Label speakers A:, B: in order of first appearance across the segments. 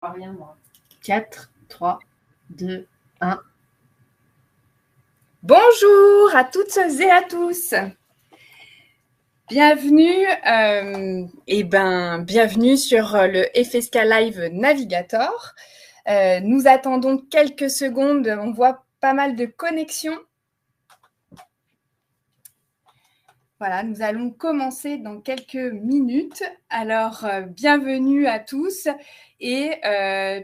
A: Rien, moi. 4, 3, 2, 1.
B: Bonjour à toutes et à tous. Bienvenue, bienvenue sur le FSK Live Navigator. Nous attendons quelques secondes, on voit pas mal de connexions. Voilà, nous allons commencer dans quelques minutes. Alors, bienvenue à tous et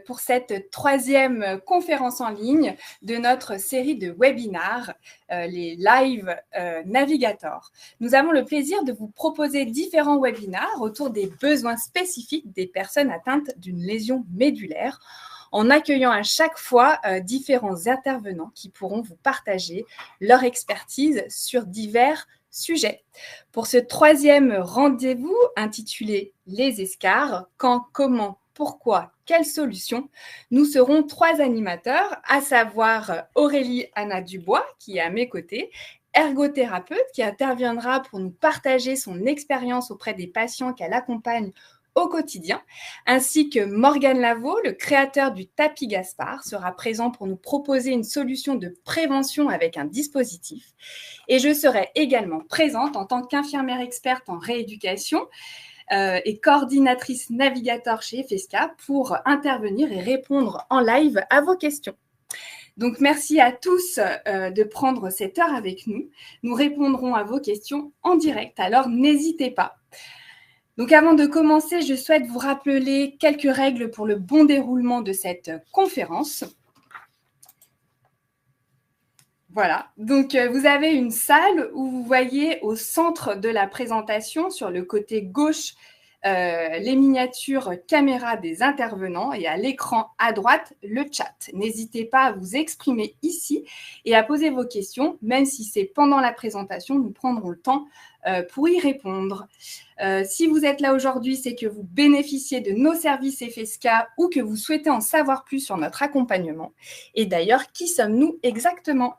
B: pour cette troisième conférence en ligne de notre série de webinars, les Live Navigator. Nous avons le plaisir de vous proposer différents webinars autour des besoins spécifiques des personnes atteintes d'une lésion médulaire, en accueillant à chaque fois différents intervenants qui pourront vous partager leur expertise sur divers sujets. Pour ce troisième rendez-vous intitulé « Les escarres, quand, comment, pourquoi, quelles solutions ?» nous serons trois animateurs, à savoir Aurélie Anna Dubois, qui est à mes côtés, ergothérapeute, qui interviendra pour nous partager son expérience auprès des patients qu'elle accompagne au quotidien, ainsi que Morgane Lavaux, le créateur du tapis Gaspard, sera présent pour nous proposer une solution de prévention avec un dispositif. Et je serai également présente en tant qu'infirmière experte en rééducation et coordinatrice navigateur chez FSK pour intervenir et répondre en live à vos questions. Donc, merci à tous de prendre cette heure avec nous. Nous répondrons à vos questions en direct, alors n'hésitez pas. Donc, avant de commencer, je souhaite vous rappeler quelques règles pour le bon déroulement de cette conférence. Voilà, donc vous avez une salle où vous voyez au centre de la présentation, sur le côté gauche, les miniatures caméras des intervenants et à l'écran à droite, le chat. N'hésitez pas à vous exprimer ici et à poser vos questions, même si c'est pendant la présentation, nous prendrons le temps pour y répondre. Si vous êtes là aujourd'hui, c'est que vous bénéficiez de nos services FSK ou que vous souhaitez en savoir plus sur notre accompagnement. Et d'ailleurs, qui sommes-nous exactement ?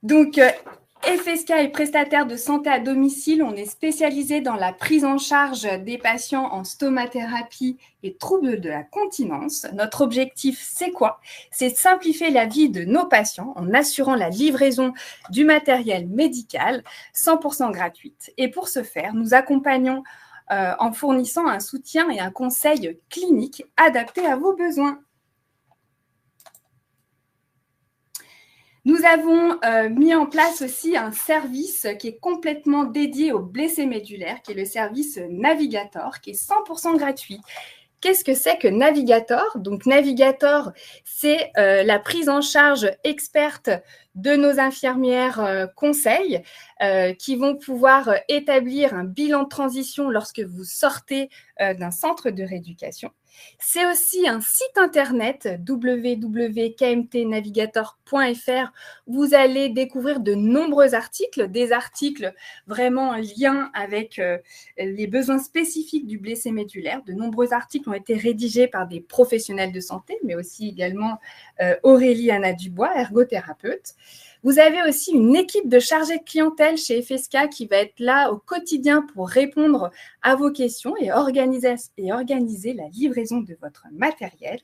B: Donc, FSK est prestataire de santé à domicile. On est spécialisé dans la prise en charge des patients en stomathérapie et troubles de la continence. Notre objectif, c'est quoi ? C'est de simplifier la vie de nos patients en assurant la livraison du matériel médical 100% gratuite. Et pour ce faire, nous accompagnons en fournissant un soutien et un conseil clinique adapté à vos besoins. Nous avons mis en place aussi un service qui est complètement dédié aux blessés médulaires, qui est le service Navigator, qui est 100% gratuit. Qu'est-ce que c'est que Navigator ? Donc, Navigator, c'est la prise en charge experte de nos infirmières conseils qui vont pouvoir établir un bilan de transition lorsque vous sortez d'un centre de rééducation. C'est aussi un site internet www.kmtnavigator.fr. Vous allez découvrir de nombreux articles, des articles vraiment en lien avec les besoins spécifiques du blessé médulaire. De nombreux articles ont été rédigés par des professionnels de santé, mais aussi également Aurélie Anna Dubois, ergothérapeute. Vous avez aussi une équipe de chargés de clientèle chez FSK qui va être là au quotidien pour répondre à vos questions et organiser la livraison de votre matériel.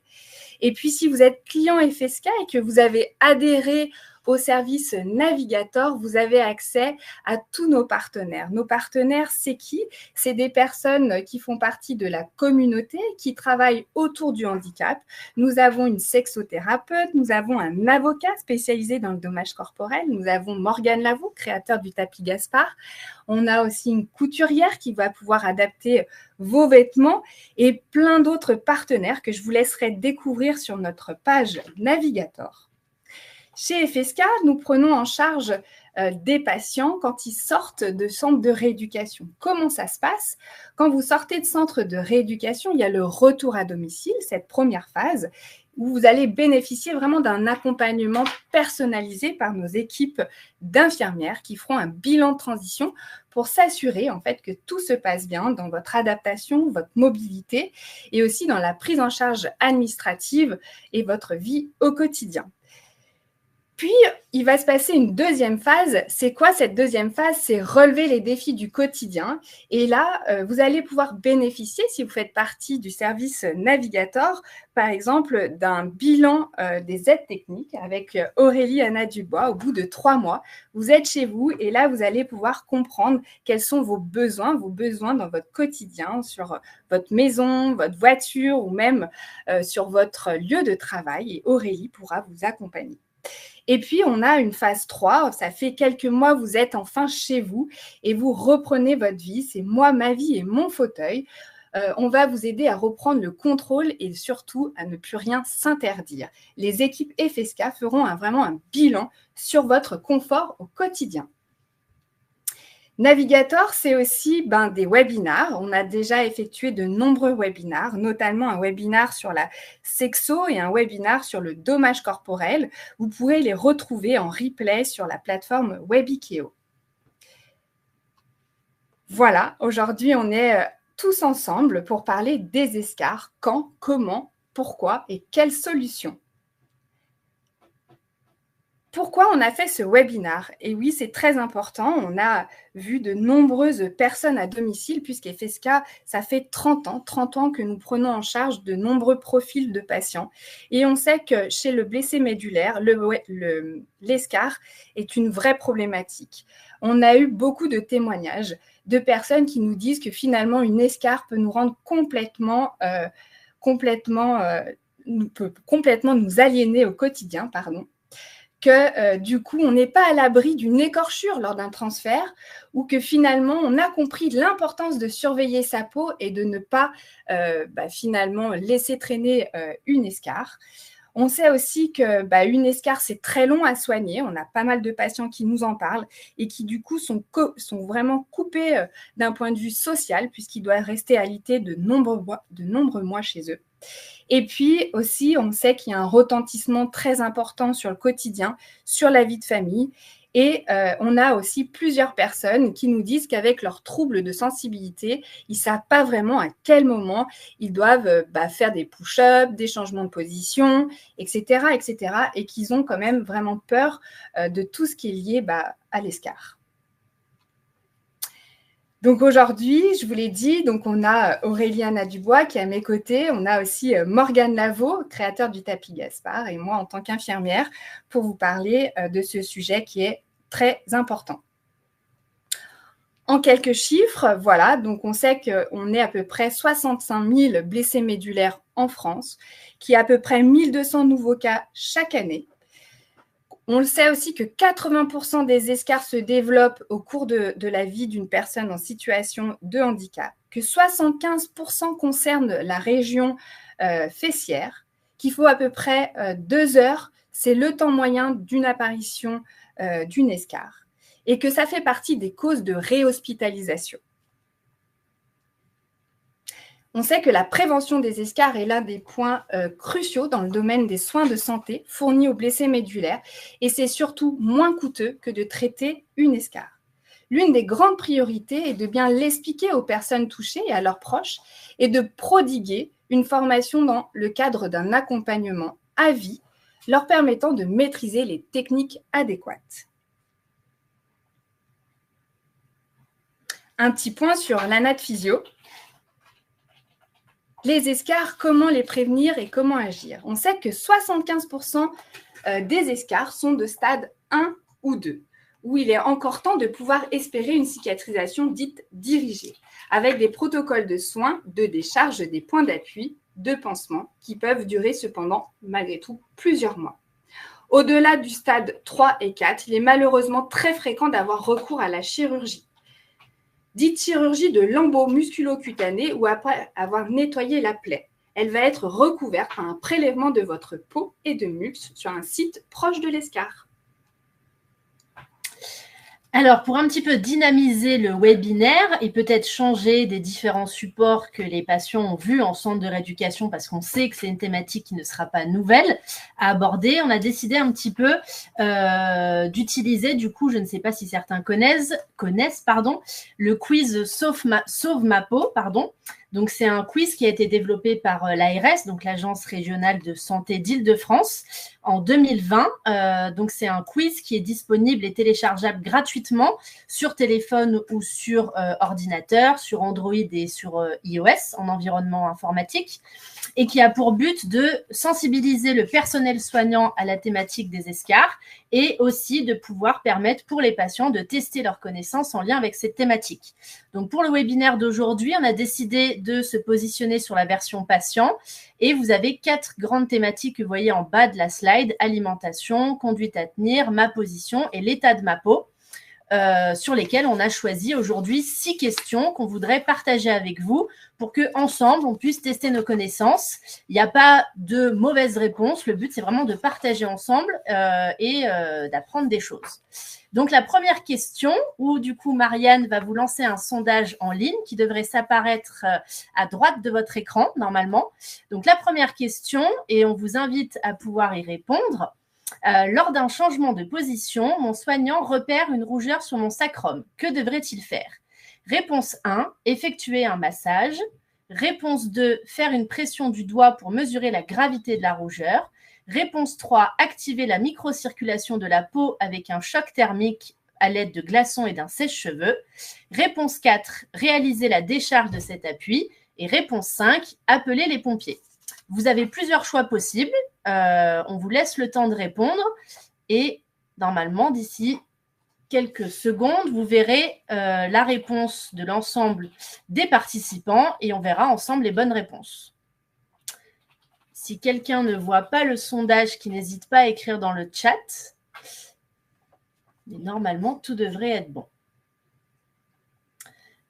B: Et puis, si vous êtes client FSK et que vous avez adhéré au service Navigator, vous avez accès à tous nos partenaires. Nos partenaires, c'est qui ? C'est des personnes qui font partie de la communauté, qui travaillent autour du handicap. Nous avons une sexothérapeute, nous avons un avocat spécialisé dans le dommage corporel, nous avons Morgane Lavaux, créateur du tapis Gaspard. On a aussi une couturière qui va pouvoir adapter vos vêtements et plein d'autres partenaires que je vous laisserai découvrir sur notre page Navigator. Chez FSK, nous prenons en charge des patients quand ils sortent de centre de rééducation. Comment ça se passe ? Quand vous sortez de centre de rééducation, il y a le retour à domicile, cette première phase, où vous allez bénéficier vraiment d'un accompagnement personnalisé par nos équipes d'infirmières qui feront un bilan de transition pour s'assurer en fait que tout se passe bien dans votre adaptation, votre mobilité et aussi dans la prise en charge administrative et votre vie au quotidien. Puis, il va se passer une deuxième phase. C'est quoi cette deuxième phase? C'est relever les défis du quotidien. Et là, vous allez pouvoir bénéficier, si vous faites partie du service Navigator, par exemple, d'un bilan des aides techniques avec Aurélie Anna Dubois. Au bout de 3 mois, vous êtes chez vous et là, vous allez pouvoir comprendre quels sont vos besoins dans votre quotidien, sur votre maison, votre voiture ou même sur votre lieu de travail. Et Aurélie pourra vous accompagner. Et puis, on a une phase 3, ça fait quelques mois, vous êtes enfin chez vous et vous reprenez votre vie. C'est moi, ma vie et mon fauteuil. On va vous aider à reprendre le contrôle et surtout à ne plus rien s'interdire. Les équipes FSK feront vraiment un bilan sur votre confort au quotidien. Navigator, c'est aussi des webinars. On a déjà effectué de nombreux webinars, notamment un webinar sur la sexo et un webinar sur le dommage corporel. Vous pourrez les retrouver en replay sur la plateforme Webikeo. Voilà, aujourd'hui, on est tous ensemble pour parler des escarres. Quand, comment, pourquoi et quelles solutions. Pourquoi on a fait ce webinar? Et oui, c'est très important. On a vu de nombreuses personnes à domicile, puisqu'FSK, ça fait 30 ans que nous prenons en charge de nombreux profils de patients. Et on sait que chez le blessé médulaire, l'escarre est une vraie problématique. On a eu beaucoup de témoignages de personnes qui nous disent que finalement, une escarre peut nous rendre complètement nous aliéner au quotidien, que du coup, on n'est pas à l'abri d'une écorchure lors d'un transfert ou que finalement, on a compris l'importance de surveiller sa peau et de ne pas finalement laisser traîner une escarre. On sait aussi qu'une escarre, c'est très long à soigner. On a pas mal de patients qui nous en parlent et qui, du coup, sont vraiment coupés d'un point de vue social puisqu'ils doivent rester alités de nombreux mois chez eux. Et puis aussi, on sait qu'il y a un retentissement très important sur le quotidien, sur la vie de famille. Et on a aussi plusieurs personnes qui nous disent qu'avec leurs troubles de sensibilité, ils ne savent pas vraiment à quel moment ils doivent faire des push-ups, des changements de position, etc. et qu'ils ont quand même vraiment peur de tout ce qui est lié à l'escarre. Donc aujourd'hui, je vous l'ai dit, donc on a Aurélie Anna Dubois qui est à mes côtés. On a aussi Morgane Lavaux, créateur du tapis Gaspard, et moi en tant qu'infirmière pour vous parler de ce sujet qui est très important. En quelques chiffres, voilà, donc on sait qu'on est à peu près 65 000 blessés médulaires en France, qu'il y a à peu près 1200 nouveaux cas chaque année. On le sait aussi que 80% des escarres se développent au cours de la vie d'une personne en situation de handicap, que 75% concernent la région fessière, qu'il faut à peu près 2 heures, c'est le temps moyen d'une apparition d'une escarre, et que ça fait partie des causes de réhospitalisation. On sait que la prévention des escarres est l'un des points cruciaux dans le domaine des soins de santé fournis aux blessés médulaires et c'est surtout moins coûteux que de traiter une escarre. L'une des grandes priorités est de bien l'expliquer aux personnes touchées et à leurs proches et de prodiguer une formation dans le cadre d'un accompagnement à vie leur permettant de maîtriser les techniques adéquates. Un petit point sur l'anaphysio. Les escarres, comment les prévenir et comment agir? On sait que 75% des escarres sont de stade 1 ou 2, où il est encore temps de pouvoir espérer une cicatrisation dite dirigée, avec des protocoles de soins, de décharge, des points d'appui, de pansement, qui peuvent durer cependant, malgré tout, plusieurs mois. Au-delà du stade 3 et 4, il est malheureusement très fréquent d'avoir recours à la chirurgie. Dite chirurgie de lambeaux musculo-cutanés ou après avoir nettoyé la plaie. Elle va être recouverte par un prélèvement de votre peau et de muqueuse sur un site proche de l'escarre.
C: Alors, pour un petit peu dynamiser le webinaire et peut-être changer des différents supports que les patients ont vus en centre de rééducation, parce qu'on sait que c'est une thématique qui ne sera pas nouvelle à aborder, on a décidé un petit peu d'utiliser, du coup, je ne sais pas si certains connaissent le quiz Sauve ma peau, Donc, c'est un quiz qui a été développé par l'ARS, donc l'Agence régionale de santé d'Île-de-France, en 2020. Donc, c'est un quiz qui est disponible et téléchargeable gratuitement sur téléphone ou sur ordinateur, sur Android et sur iOS en environnement informatique, et qui a pour but de sensibiliser le personnel soignant à la thématique des escarres et aussi de pouvoir permettre pour les patients de tester leurs connaissances en lien avec cette thématique. Donc, pour le webinaire d'aujourd'hui, on a décidé de se positionner sur la version patient et vous avez 4 grandes thématiques que vous voyez en bas de la slide: alimentation, conduite à tenir, ma position et l'état de ma peau. Sur lesquelles on a choisi aujourd'hui 6 questions qu'on voudrait partager avec vous pour qu'ensemble, on puisse tester nos connaissances. Il n'y a pas de mauvaise réponse. Le but, c'est vraiment de partager ensemble et d'apprendre des choses. Donc, la première question, où du coup, Marianne va vous lancer un sondage en ligne qui devrait s'apparaître à droite de votre écran, normalement. Donc, la première question, et on vous invite à pouvoir y répondre. Lors d'un changement de position, mon soignant repère une rougeur sur mon sacrum. Que devrait-il faire? Réponse 1, effectuer un massage. Réponse 2, faire une pression du doigt pour mesurer la gravité de la rougeur. Réponse 3, activer la microcirculation de la peau avec un choc thermique à l'aide de glaçons et d'un sèche-cheveux. Réponse 4, réaliser la décharge de cet appui. Et réponse 5, appeler les pompiers. Vous avez plusieurs choix possibles. On vous laisse le temps de répondre et normalement, d'ici quelques secondes, vous verrez la réponse de l'ensemble des participants et on verra ensemble les bonnes réponses. Si quelqu'un ne voit pas le sondage, qui n'hésite pas à écrire dans le chat. Mais normalement, tout devrait être bon.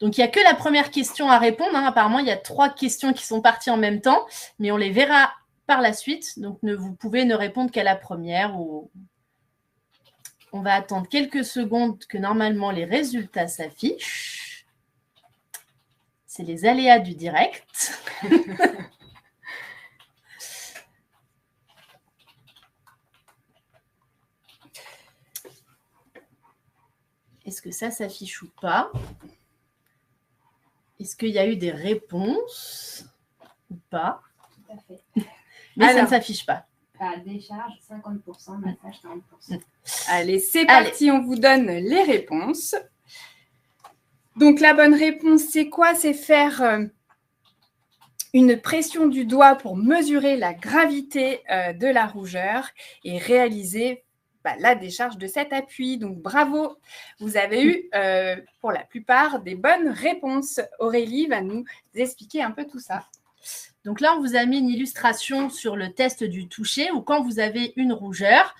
C: Donc, il n'y a que la première question à répondre. Apparemment, il y a 3 questions qui sont parties en même temps, mais on les verra par la suite. Donc, vous pouvez ne répondre qu'à la première. Ou... On va attendre quelques secondes que normalement les résultats s'affichent. C'est les aléas du direct. Est-ce que ça s'affiche ou pas? Est-ce qu'il y a eu des réponses ou pas?
A: Tout à fait.
C: Mais alors, ça ne s'affiche pas.
A: Décharge 50%, massage 40%.
B: Allez, c'est parti, on vous donne les réponses. Donc, la bonne réponse, c'est quoi? C'est faire une pression du doigt pour mesurer la gravité de la rougeur et réaliser la décharge de cet appui. Donc, bravo, vous avez eu pour la plupart des bonnes réponses. Aurélie va nous expliquer un peu tout ça.
C: Donc là, on vous a mis une illustration sur le test du toucher où quand vous avez une rougeur,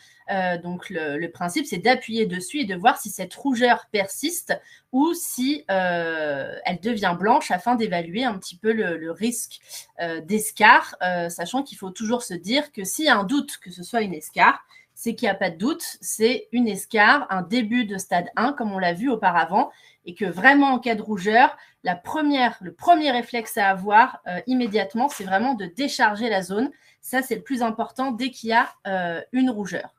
C: donc le principe, c'est d'appuyer dessus et de voir si cette rougeur persiste ou si elle devient blanche afin d'évaluer un petit peu le risque d'escarre, sachant qu'il faut toujours se dire que s'il y a un doute que ce soit une escarre, c'est qu'il n'y a pas de doute, c'est une escarre, un début de stade 1, comme on l'a vu auparavant, et que vraiment en cas de rougeur, le premier réflexe à avoir immédiatement, c'est vraiment de décharger la zone. Ça, c'est le plus important dès qu'il y a une rougeur.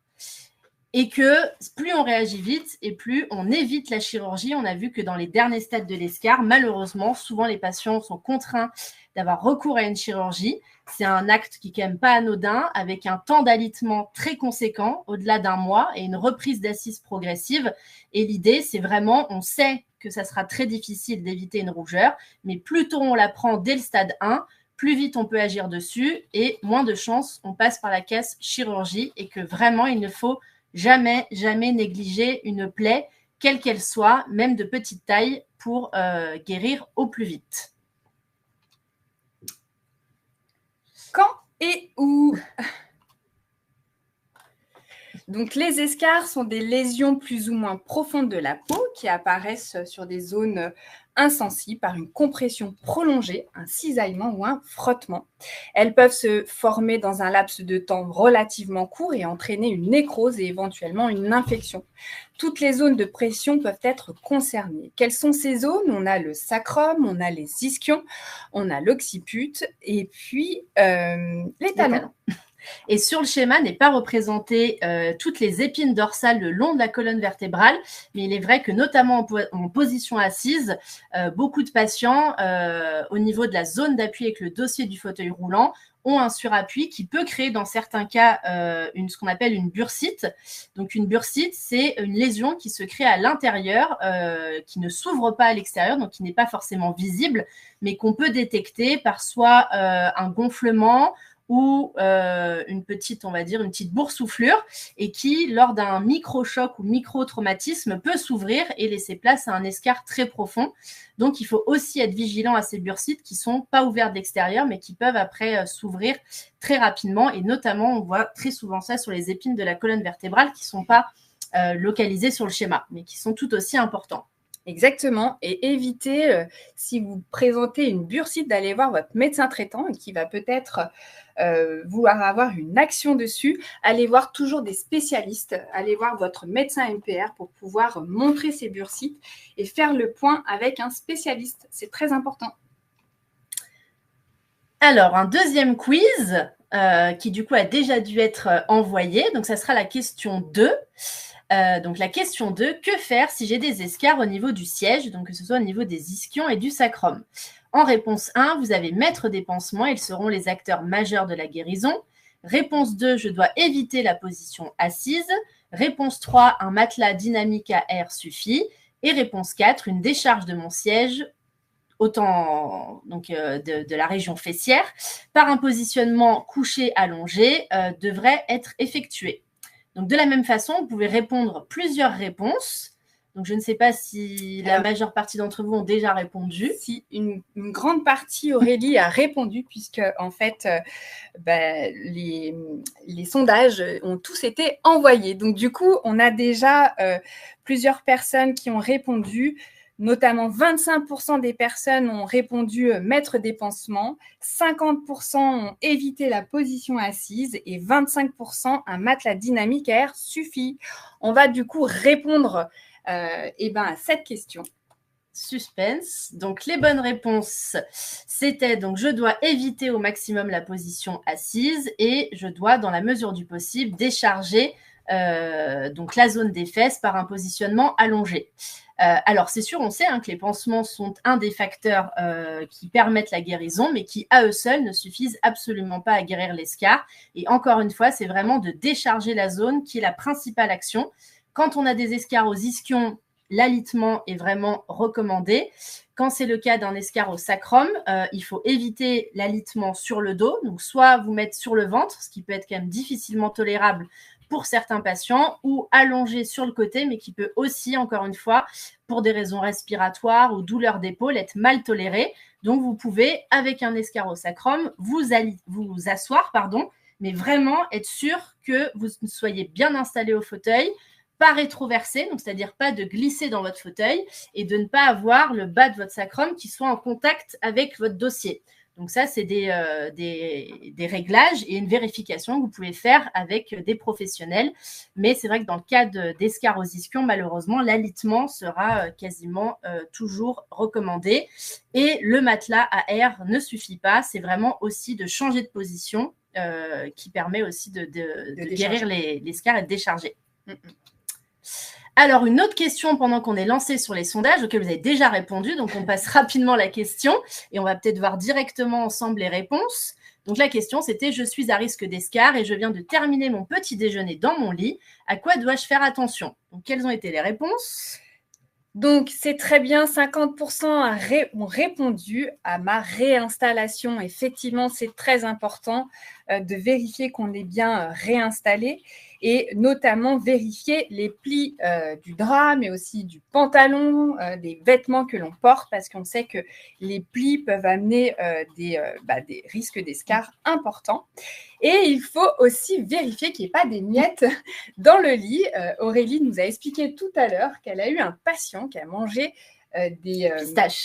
C: Et que plus on réagit vite et plus on évite la chirurgie. On a vu que dans les derniers stades de l'escarre, malheureusement, souvent les patients sont contraints d'avoir recours à une chirurgie. C'est un acte qui est quand même pas anodin, avec un temps d'alitement très conséquent, au-delà d'1 mois, et une reprise d'assise progressive. Et l'idée, c'est vraiment, on sait que ça sera très difficile d'éviter une rougeur, mais plus tôt on la prend dès le stade 1, plus vite on peut agir dessus, et moins de chances on passe par la case chirurgie, et que vraiment, il ne faut jamais, jamais négliger une plaie, quelle qu'elle soit, même de petite taille, pour guérir au plus vite.
B: Quand et où? Donc, les escarres sont des lésions plus ou moins profondes de la peau qui apparaissent sur des zones insensibles par une compression prolongée, un cisaillement ou un frottement. Elles peuvent se former dans un laps de temps relativement court et entraîner une nécrose et éventuellement une infection. Toutes les zones de pression peuvent être concernées. Quelles sont ces zones? On a le sacrum, on a les ischions, on a l'occiput et puis les talons.
C: Et sur le schéma n'est pas représenté toutes les épines dorsales le long de la colonne vertébrale, mais il est vrai que notamment en position assise, beaucoup de patients au niveau de la zone d'appui avec le dossier du fauteuil roulant ont un surappui qui peut créer dans certains cas ce qu'on appelle une bursite. Donc une bursite, c'est une lésion qui se crée à l'intérieur, qui ne s'ouvre pas à l'extérieur, donc qui n'est pas forcément visible, mais qu'on peut détecter par soit un gonflement ou une petite boursouflure, et qui, lors d'un micro-choc ou micro-traumatisme, peut s'ouvrir et laisser place à un escarre très profond. Donc, il faut aussi être vigilant à ces bursites qui ne sont pas ouvertes d'extérieur, mais qui peuvent après s'ouvrir très rapidement. Et notamment, on voit très souvent ça sur les épines de la colonne vertébrale qui ne sont pas localisées sur le schéma, mais qui sont tout aussi importants.
B: Exactement, et évitez, si vous présentez une bursite, d'aller voir votre médecin traitant qui va peut-être vouloir avoir une action dessus. Allez voir toujours des spécialistes, allez voir votre médecin MPR pour pouvoir montrer ces bursites et faire le point avec un spécialiste. C'est très important.
C: Alors, un deuxième quiz qui du coup a déjà dû être envoyé. Donc, ça sera la question 2. Donc la question 2, que faire si j'ai des escarres au niveau du siège, donc que ce soit au niveau des ischions et du sacrum? En réponse 1, vous avez mettre des pansements, ils seront les acteurs majeurs de la guérison. Réponse 2, je dois éviter la position assise. Réponse 3, un matelas dynamique à air suffit. Et réponse 4, une décharge de mon siège de la région fessière par un positionnement couché-allongé devrait être effectué. Donc, de la même façon, vous pouvez répondre plusieurs réponses. Donc, je ne sais pas si la majeure partie d'entre vous ont déjà répondu.
B: Si, une grande partie, Aurélie, a répondu, puisque, en fait, les sondages ont tous été envoyés. Donc, du coup, on a déjà plusieurs personnes qui ont répondu. Notamment 25% des personnes ont répondu mettre des pansements, 50% ont évité la position assise et 25% un matelas dynamique à air suffit. On va du coup répondre à cette question.
C: Suspense. Donc, les bonnes réponses, c'était donc je dois éviter au maximum la position assise et je dois, dans la mesure du possible, décharger donc la zone des fesses par un positionnement allongé. Alors, c'est sûr, on sait que les pansements sont un des facteurs qui permettent la guérison, mais qui, à eux seuls, ne suffisent absolument pas à guérir l'escarre. Et encore une fois, c'est vraiment de décharger la zone qui est la principale action. Quand on a des escarres aux ischions, l'alitement est vraiment recommandé. Quand c'est le cas d'un escarre au sacrum, il faut éviter l'alitement sur le dos. Donc, soit vous mettre sur le ventre, ce qui peut être quand même difficilement tolérable pour certains patients, ou allongé sur le côté, mais qui peut aussi, encore une fois, pour des raisons respiratoires ou douleurs d'épaule, être mal toléré. Donc, vous pouvez, avec un escarre au sacrum, vous asseoir, mais vraiment être sûr que vous soyez bien installé au fauteuil, pas rétroversé, donc c'est-à-dire pas de glisser dans votre fauteuil et de ne pas avoir le bas de votre sacrum qui soit en contact avec votre dossier. Donc ça, c'est des réglages et une vérification que vous pouvez faire avec des professionnels. Mais c'est vrai que dans le cas d'escarres aux ischions, malheureusement, l'alitement sera quasiment toujours recommandé. Et le matelas à air ne suffit pas. C'est vraiment aussi de changer de position qui permet aussi de guérir l'escarre et de décharger. Alors, une autre question pendant qu'on est lancé sur les sondages auxquels vous avez déjà répondu. Donc, on passe rapidement la question et on va peut-être voir directement ensemble les réponses. Donc, la question, c'était « Je suis à risque d'escarre et je viens de terminer mon petit déjeuner dans mon lit. À quoi dois-je faire attention ?» Donc, quelles ont été les réponses ?
B: Donc, c'est très bien, 50% ont répondu à ma réinstallation. Effectivement, c'est très important de vérifier qu'on est bien réinstallé et notamment vérifier les plis du drap, mais aussi du pantalon, des vêtements que l'on porte, parce qu'on sait que les plis peuvent amener des risques d'escarre importants. Et il faut aussi vérifier qu'il n'y ait pas des miettes dans le lit. Aurélie nous a expliqué tout à l'heure qu'elle a eu un patient qui a mangé des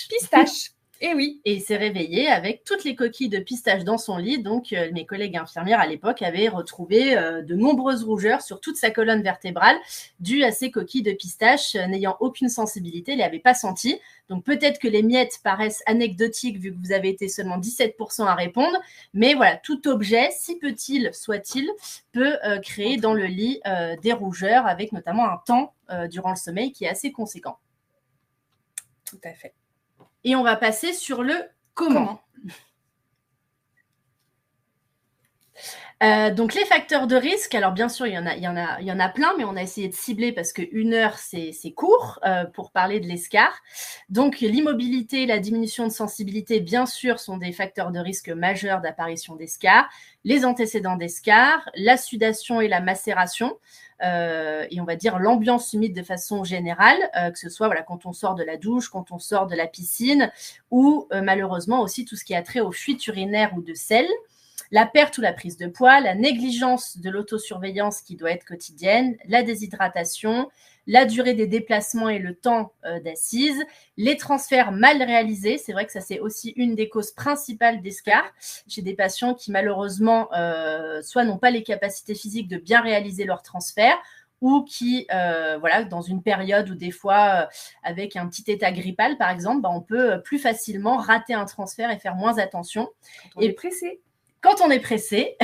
B: pistaches. Et oui.
C: Et il s'est réveillé avec toutes les coquilles de pistache dans son lit. Donc, mes collègues infirmières à l'époque avaient retrouvé de nombreuses rougeurs sur toute sa colonne vertébrale dues à ces coquilles de pistache, n'ayant aucune sensibilité, il ne l'avait pas senti. Donc, peut-être que les miettes paraissent anecdotiques vu que vous avez été seulement 17% à répondre. Mais voilà, tout objet, si petit soit-il, peut créer dans le lit des rougeurs avec notamment un temps durant le sommeil qui est assez conséquent.
B: Tout à fait.
C: Et on va passer sur le comment. Donc les facteurs de risque, alors bien sûr il y en a plein, mais on a essayé de cibler parce que 1 heure c'est court pour parler de l'escar. Donc l'immobilité, la diminution de sensibilité, bien sûr, sont des facteurs de risque majeurs d'apparition d'escar. Les antécédents d'escar, la sudation et la macération. Et on va dire l'ambiance humide de façon générale, que ce soit quand on sort de la douche, quand on sort de la piscine, ou malheureusement aussi tout ce qui a trait aux fuites urinaires ou de sel, la perte ou la prise de poids, la négligence de l'autosurveillance qui doit être quotidienne, la déshydratation, la durée des déplacements et le temps d'assise, les transferts mal réalisés. C'est vrai que ça, c'est aussi une des causes principales d'escar chez des patients qui, malheureusement, soit n'ont pas les capacités physiques de bien réaliser leurs transferts, ou qui, dans une période où des fois, avec un petit état grippal, par exemple, on peut plus facilement rater un transfert et faire moins attention.
B: Quand on est pressé.
C: Quand on est pressé.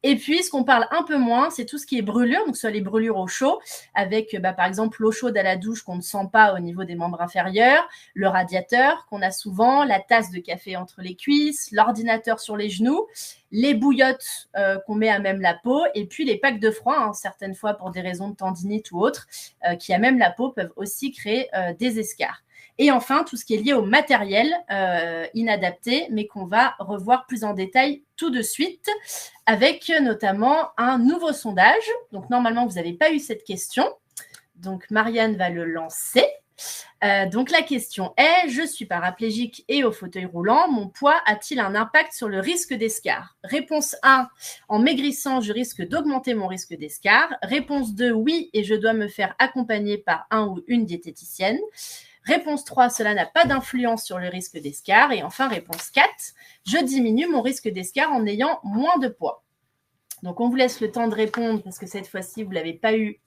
C: Et puis, ce qu'on parle un peu moins, c'est tout ce qui est brûlure, donc soit les brûlures au chaud, avec par exemple l'eau chaude à la douche qu'on ne sent pas au niveau des membres inférieurs, le radiateur qu'on a souvent, la tasse de café entre les cuisses, l'ordinateur sur les genoux, les bouillottes qu'on met à même la peau, et puis les packs de froid, certaines fois pour des raisons de tendinite ou autres, qui à même la peau peuvent aussi créer des escars. Et enfin, tout ce qui est lié au matériel inadapté, mais qu'on va revoir plus en détail tout de suite, avec notamment un nouveau sondage. Donc, normalement, vous n'avez pas eu cette question. Donc, Marianne va le lancer. Donc, la question est, je suis paraplégique et au fauteuil roulant, mon poids a-t-il un impact sur le risque d'escar? Réponse 1, en maigrissant, je risque d'augmenter mon risque d'escar. Réponse 2, oui, et je dois me faire accompagner par un ou une diététicienne. Réponse 3, cela n'a pas d'influence sur le risque d'escar. Et enfin, réponse 4, je diminue mon risque d'escar en ayant moins de poids. Donc, on vous laisse le temps de répondre parce que cette fois-ci, vous ne l'avez pas eu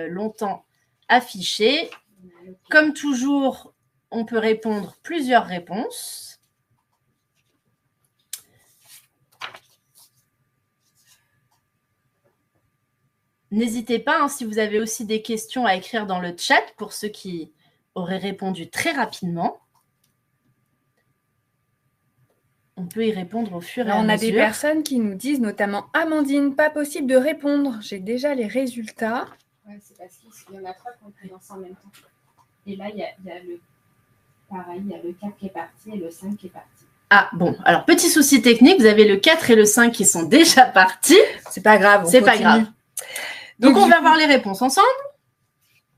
C: longtemps affiché. Comme toujours, on peut répondre plusieurs réponses. N'hésitez pas, si vous avez aussi des questions à écrire dans le chat pour ceux qui auraient répondu très rapidement. On peut y répondre au fur et à mesure.
B: On a des personnes qui nous disent, notamment Amandine, pas possible de répondre. J'ai déjà les résultats.
A: Ouais, c'est parce qu'il y en a 3 qu'on peut lancer en même temps. Et là, il y a le 4 qui est parti et le 5 qui est parti.
C: Ah bon, alors petit souci technique, vous avez le 4 et le 5 qui sont déjà partis.
B: C'est pas grave,
C: c'est pas grave. Donc on va voir les réponses ensemble.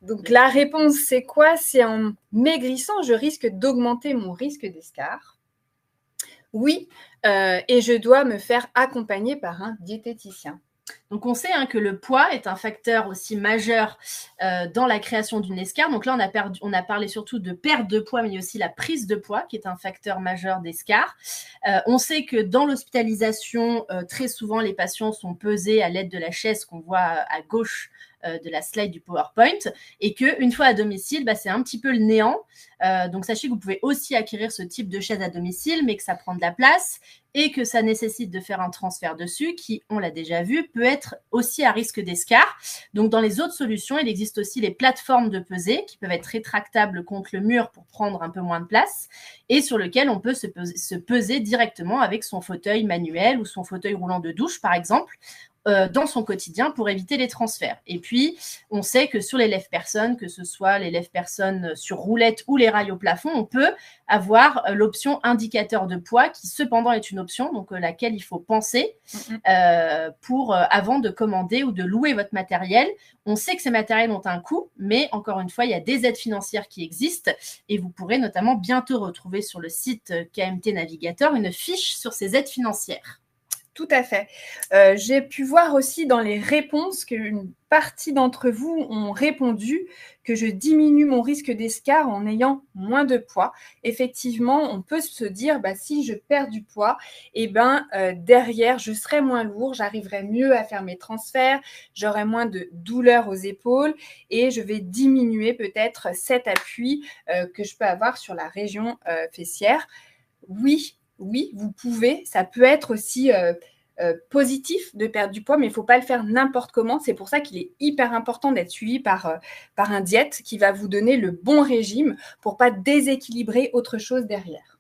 B: Donc la réponse, c'est quoi? C'est en maigrissant, je risque d'augmenter mon risque d'escar. Oui, et je dois me faire accompagner par un diététicien.
C: Donc, on sait que le poids est un facteur aussi majeur dans la création d'une escar. Donc là, on a parlé surtout de perte de poids, mais aussi la prise de poids, qui est un facteur majeur d'escar. On sait que dans l'hospitalisation, très souvent, les patients sont pesés à l'aide de la chaise qu'on voit à gauche de la slide du PowerPoint, et qu'une fois à domicile, c'est un petit peu le néant. Donc, sachez que vous pouvez aussi acquérir ce type de chaise à domicile, mais que ça prend de la place et que ça nécessite de faire un transfert dessus qui, on l'a déjà vu, peut être aussi à risque d'escar. Donc, dans les autres solutions, il existe aussi les plateformes de pesée qui peuvent être rétractables contre le mur pour prendre un peu moins de place et sur lesquelles on peut se peser directement avec son fauteuil manuel ou son fauteuil roulant de douche, par exemple, dans son quotidien pour éviter les transferts. Et puis, on sait que sur les lève-personnes, que ce soit les lève-personnes sur roulette ou les rails au plafond, on peut avoir l'option indicateur de poids qui, cependant, est une option, donc laquelle il faut penser pour avant de commander ou de louer votre matériel. On sait que ces matériels ont un coût, mais encore une fois, il y a des aides financières qui existent et vous pourrez notamment bientôt retrouver sur le site KMT Navigateur une fiche sur ces aides financières.
B: tout à fait. J'ai pu voir aussi dans les réponses qu'une partie d'entre vous ont répondu que je diminue mon risque d'escar en ayant moins de poids. Effectivement, on peut se dire, si je perds du poids, derrière, je serai moins lourd, j'arriverai mieux à faire mes transferts, j'aurai moins de douleur aux épaules et je vais diminuer peut-être cet appui que je peux avoir sur la région fessière. Oui, vous pouvez. Ça peut être aussi positif de perdre du poids, mais il ne faut pas le faire n'importe comment. C'est pour ça qu'il est hyper important d'être suivi par un diète qui va vous donner le bon régime pour ne pas déséquilibrer autre chose derrière.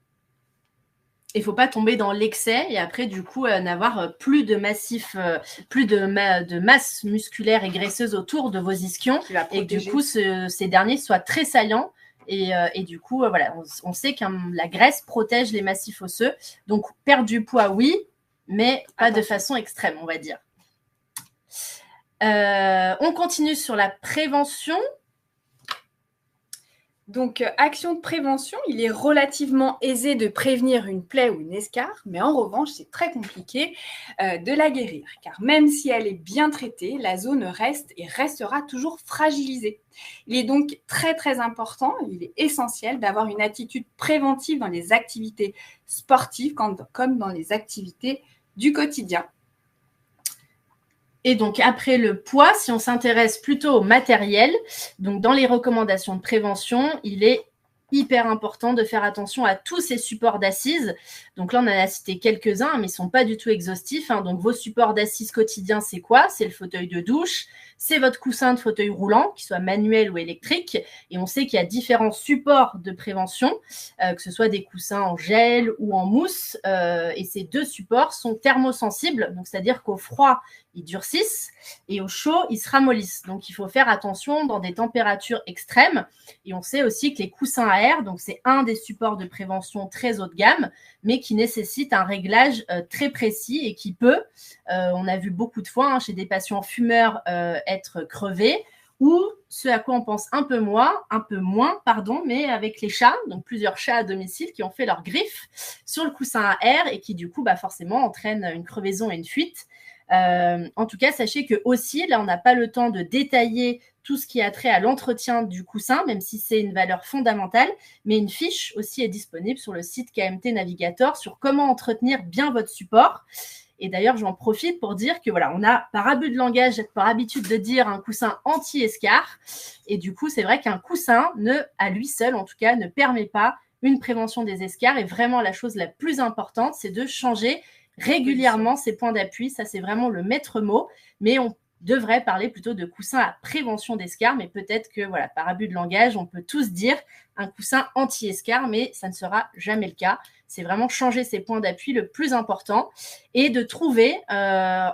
C: Il ne faut pas tomber dans l'excès et après, du coup, n'avoir plus de massif, plus de masse musculaire et graisseuse autour de vos ischions et que du coup, ces derniers soient très saillants. Et du coup, voilà, on sait que la graisse protège les massifs osseux. Donc, perdre du poids, oui, mais pas de façon extrême, on va dire. On continue sur la prévention.
B: Donc, action de prévention, il est relativement aisé de prévenir une plaie ou une escarre, mais en revanche, c'est très compliqué de la guérir, car même si elle est bien traitée, la zone reste et restera toujours fragilisée. Il est donc très, très important, il est essentiel d'avoir une attitude préventive dans les activités sportives comme dans les activités du quotidien.
C: Et donc, après le poids, si on s'intéresse plutôt au matériel, donc dans les recommandations de prévention, il est hyper important de faire attention à tous ces supports d'assises. Donc là, on en a cité quelques-uns, mais ils ne sont pas du tout exhaustifs. Donc, vos supports d'assises quotidiens, c'est quoi? C'est le fauteuil de douche, c'est votre coussin de fauteuil roulant, qu'il soit manuel ou électrique. Et on sait qu'il y a différents supports de prévention, que ce soit des coussins en gel ou en mousse. Et ces deux supports sont thermosensibles, donc c'est-à-dire qu'au froid, ils durcissent et au chaud, ils se ramollissent. Donc, il faut faire attention dans des températures extrêmes. Et on sait aussi que les coussins à air, donc c'est un des supports de prévention très haut de gamme, mais qui nécessite un réglage très précis et qui peut, on a vu beaucoup de fois chez des patients fumeurs être crevés, ou ce à quoi on pense un peu moins, mais avec les chats, donc plusieurs chats à domicile qui ont fait leurs griffes sur le coussin à air et qui du coup forcément entraînent une crevaison et une fuite. En tout cas, sachez que aussi, là, on n'a pas le temps de détailler tout ce qui a trait à l'entretien du coussin, même si c'est une valeur fondamentale, mais une fiche aussi est disponible sur le site KMT Navigator sur comment entretenir bien votre support. Et d'ailleurs, j'en profite pour dire que voilà, on a par abus de langage, par habitude de dire un coussin anti-escarre. Et du coup, c'est vrai qu'un coussin, à lui seul, en tout cas, ne permet pas une prévention des escarres. Et vraiment, la chose la plus importante, c'est de changer régulièrement ses points d'appui. Ça, c'est vraiment le maître mot. Mais on devrait parler plutôt de coussin à prévention d'escarre. Mais peut-être que, voilà, par abus de langage, on peut tous dire un coussin anti-escarre, mais ça ne sera jamais le cas. C'est vraiment changer ses points d'appui le plus important et de trouver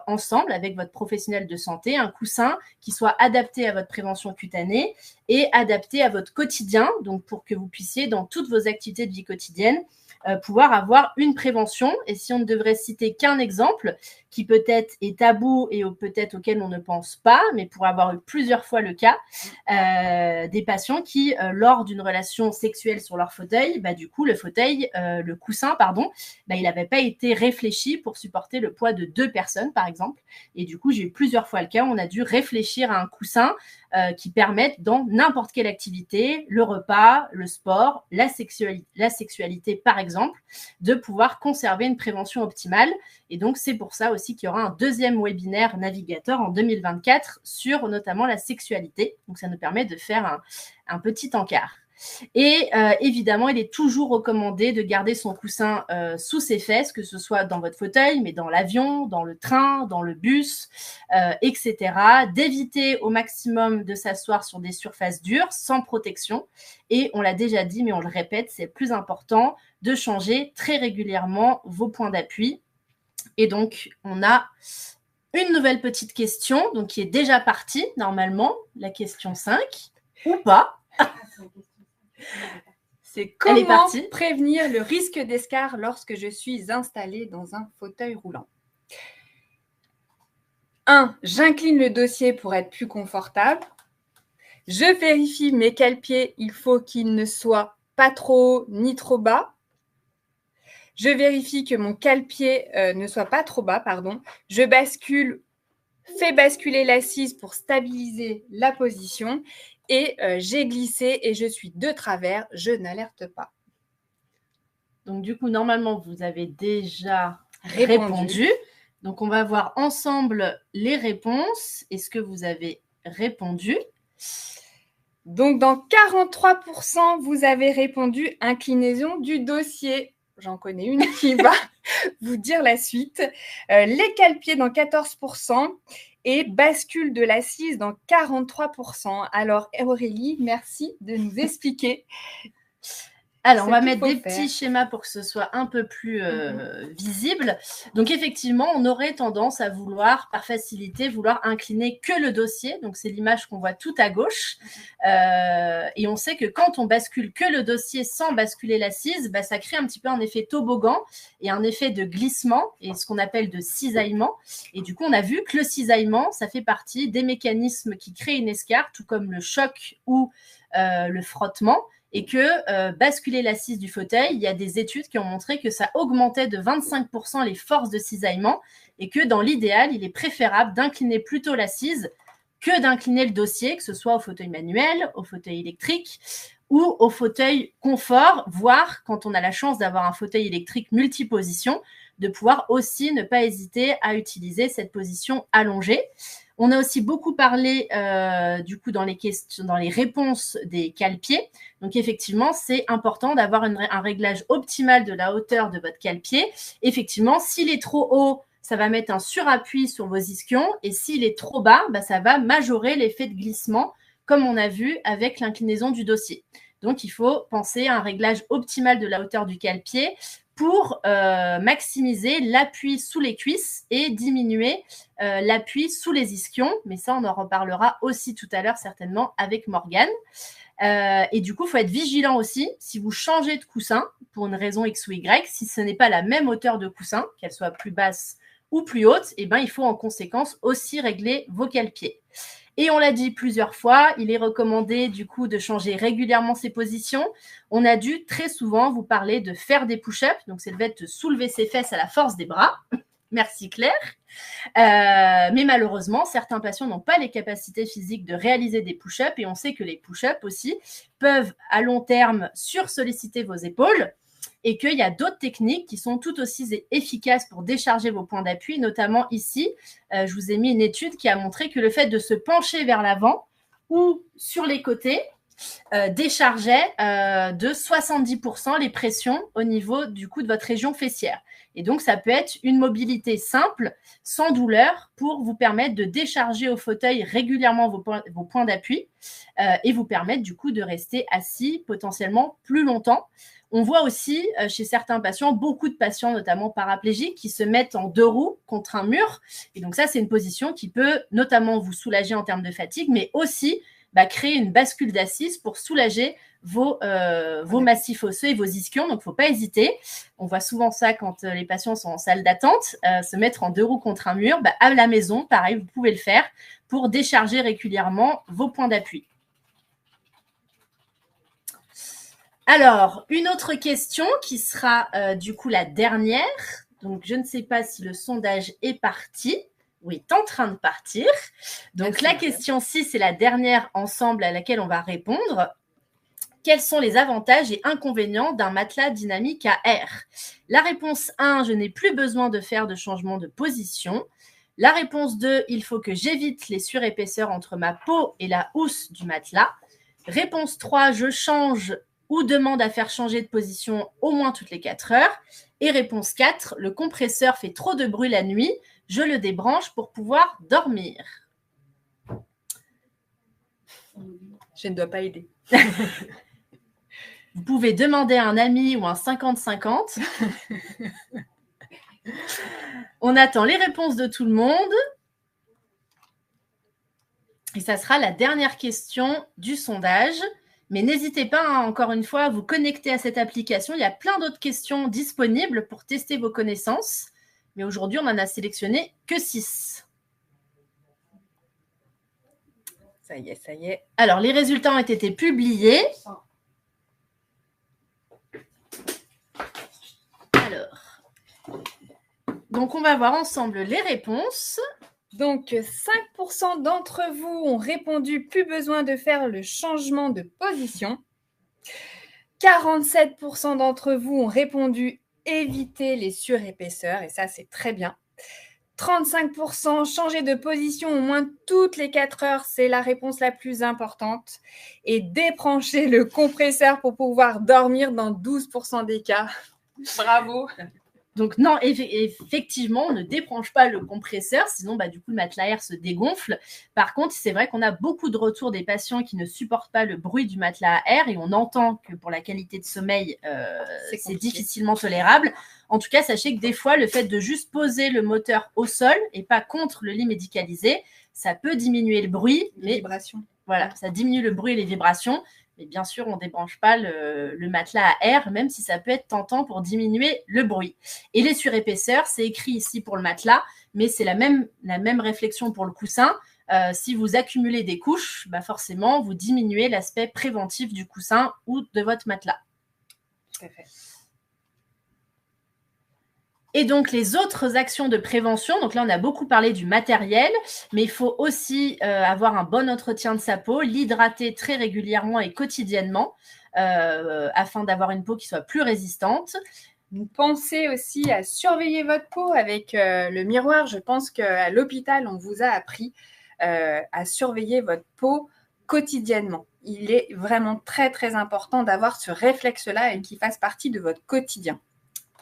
C: ensemble avec votre professionnel de santé un coussin qui soit adapté à votre prévention cutanée et adapté à votre quotidien, donc pour que vous puissiez dans toutes vos activités de vie quotidienne pouvoir avoir une prévention. Et si on ne devrait citer qu'un exemple qui peut-être est tabou et peut-être auquel on ne pense pas, mais pour avoir eu plusieurs fois le cas, des patients qui, lors d'une relation sexuelle sur leur fauteuil, du coup, le coussin, il n'avait pas été réfléchi pour supporter le poids de 2 personnes, par exemple. Et du coup, j'ai eu plusieurs fois le cas, on a dû réfléchir à un coussin qui permette dans n'importe quelle activité, le repas, le sport, la sexualité, par exemple, de pouvoir conserver une prévention optimale. Et donc, c'est pour ça aussi qu'il y aura un deuxième webinaire Navigator en 2024 sur notamment la sexualité. Donc, ça nous permet de faire un petit encart. Et évidemment, il est toujours recommandé de garder son coussin sous ses fesses, que ce soit dans votre fauteuil, mais dans l'avion, dans le train, dans le bus, etc. D'éviter au maximum de s'asseoir sur des surfaces dures, sans protection. Et on l'a déjà dit, mais on le répète, c'est plus important de changer très régulièrement vos points d'appui. Et donc, on a une nouvelle petite question, donc qui est déjà partie, normalement, la question 5, ou pas.
B: C'est comment prévenir le risque d'escarre lorsque je suis installée dans un fauteuil roulant. 1. J'incline le dossier pour être plus confortable. Je vérifie mes cale-pieds, il faut qu'ils ne soient pas trop haut ni trop bas. Je vérifie que mon cale-pied ne soit pas trop bas, pardon. Je bascule, fais basculer l'assise pour stabiliser la position et j'ai glissé et je suis de travers, je n'alerte pas.
C: Donc, du coup, normalement, vous avez déjà répondu. Donc, on va voir ensemble les réponses. Est-ce que vous avez répondu?
B: Donc, dans 43%, vous avez répondu inclinaison du dossier. J'en connais une qui va vous dire la suite. Les cale-pieds dans 14% et bascule de l'assise dans 43%. Alors, Aurélie, merci de nous expliquer.
C: Alors, on va mettre des petits schémas pour que ce soit un peu plus visible. Donc, effectivement, on aurait tendance à vouloir, par facilité, vouloir incliner que le dossier. Donc, c'est l'image qu'on voit tout à gauche. Et on sait que quand on bascule que le dossier sans basculer l'assise, bah, ça crée un petit peu un effet toboggan et un effet de glissement et ce qu'on appelle de cisaillement. Et du coup, on a vu que le cisaillement, ça fait partie des mécanismes qui créent une escarre, tout comme le choc ou le frottement. Et que basculer l'assise du fauteuil, il y a des études qui ont montré que ça augmentait de 25% les forces de cisaillement et que dans l'idéal, il est préférable d'incliner plutôt l'assise que d'incliner le dossier, que ce soit au fauteuil manuel, au fauteuil électrique ou au fauteuil confort, voire quand on a la chance d'avoir un fauteuil électrique multiposition, de pouvoir aussi ne pas hésiter à utiliser cette position allongée. On a aussi beaucoup parlé du coup dans les réponses des cale-pieds. Donc effectivement, c'est important d'avoir un réglage optimal de la hauteur de votre cale-pied. Effectivement, s'il est trop haut, ça va mettre un surappui sur vos ischions et s'il est trop bas, bah, ça va majorer l'effet de glissement comme on a vu avec l'inclinaison du dossier. Donc il faut penser à un réglage optimal de la hauteur du cale-pied pour maximiser l'appui sous les cuisses et diminuer l'appui sous les ischions. Mais ça, on en reparlera aussi tout à l'heure certainement avec Morgane. Et du coup, il faut être vigilant aussi si vous changez de coussin pour une raison X ou Y, si ce n'est pas la même hauteur de coussin, qu'elle soit plus basse ou plus haute, eh ben, il faut en conséquence aussi régler vos cale-pieds. Et on l'a dit plusieurs fois, il est recommandé du coup de changer régulièrement ses positions. On a dû très souvent vous parler de faire des push-ups, donc c'est le fait de soulever ses fesses à la force des bras. Merci Claire. Mais malheureusement, certains patients n'ont pas les capacités physiques de réaliser des push-ups et on sait que les push-ups aussi peuvent à long terme sursolliciter vos épaules et qu'il y a d'autres techniques qui sont tout aussi efficaces pour décharger vos points d'appui, notamment ici, je vous ai mis une étude qui a montré que le fait de se pencher vers l'avant ou sur les côtés déchargeait de 70% les pressions au niveau du coup de votre région fessière. Et donc, ça peut être une mobilité simple, sans douleur, pour vous permettre de décharger au fauteuil régulièrement vos points d'appui et vous permettre du coup de rester assis potentiellement plus longtemps. On voit aussi chez certains patients, beaucoup de patients, notamment paraplégiques, qui se mettent en deux roues contre un mur. Et donc ça, c'est une position qui peut notamment vous soulager en termes de fatigue, mais aussi créer une bascule d'assise pour soulager vos massifs osseux et vos ischions. Donc, il ne faut pas hésiter. On voit souvent ça quand les patients sont en salle d'attente, se mettre en deux roues contre un mur. À la maison, pareil, vous pouvez le faire pour décharger régulièrement vos points d'appui. Alors, une autre question qui sera du coup la dernière. Donc, je ne sais pas si le sondage est parti. Oui, est en train de partir. Donc, la question 6, c'est la dernière ensemble à laquelle on va répondre. Quels sont les avantages et inconvénients d'un matelas dynamique à air? La réponse 1, je n'ai plus besoin de faire de changement de position. La réponse 2, il faut que j'évite les surépaisseurs entre ma peau et la housse du matelas. Réponse 3, je change ou demande à faire changer de position au moins toutes les 4 heures. Et réponse 4, le compresseur fait trop de bruit la nuit, je le débranche pour pouvoir dormir.
B: Je ne dois pas aider.
C: Vous pouvez demander à un ami ou un 50-50. On attend les réponses de tout le monde. Et ça sera la dernière question du sondage. Mais n'hésitez pas, encore une fois, à vous connecter à cette application. Il y a plein d'autres questions disponibles pour tester vos connaissances. Mais aujourd'hui, on n'en a sélectionné que 6.
B: Ça y est, ça y est.
C: Alors, les résultats ont été publiés. Alors, Donc, on va voir ensemble les réponses.
B: Donc, 5% d'entre vous ont répondu « Plus besoin de faire le changement de position ». 47% d'entre vous ont répondu « Éviter les surépaisseurs ». Et ça, c'est très bien. 35% changer de position au moins toutes les 4 heures, c'est la réponse la plus importante. Et débrancher le compresseur pour pouvoir dormir dans 12% des cas. Bravo.
C: Donc non, effectivement, on ne débranche pas le compresseur, sinon du coup le matelas air se dégonfle. Par contre, c'est vrai qu'on a beaucoup de retours des patients qui ne supportent pas le bruit du matelas à air et on entend que pour la qualité de sommeil, c'est difficilement tolérable. En tout cas, sachez que des fois, le fait de juste poser le moteur au sol et pas contre le lit médicalisé, ça peut diminuer le bruit.
B: Les vibrations.
C: Voilà, ça diminue le bruit et les vibrations. Mais bien sûr, on ne débranche pas le matelas à air, même si ça peut être tentant pour diminuer le bruit. Et les surépaisseurs, c'est écrit ici pour le matelas, mais c'est la même réflexion pour le coussin. Si vous accumulez des couches, forcément, vous diminuez l'aspect préventif du coussin ou de votre matelas.
B: Tout à fait.
C: Et donc, les autres actions de prévention, donc là, on a beaucoup parlé du matériel, mais il faut aussi avoir un bon entretien de sa peau, l'hydrater très régulièrement et quotidiennement afin d'avoir une peau qui soit plus résistante.
B: Pensez aussi à surveiller votre peau avec le miroir. Je pense qu'à l'hôpital, on vous a appris à surveiller votre peau quotidiennement. Il est vraiment très, très important d'avoir ce réflexe-là et qu'il fasse partie de votre quotidien.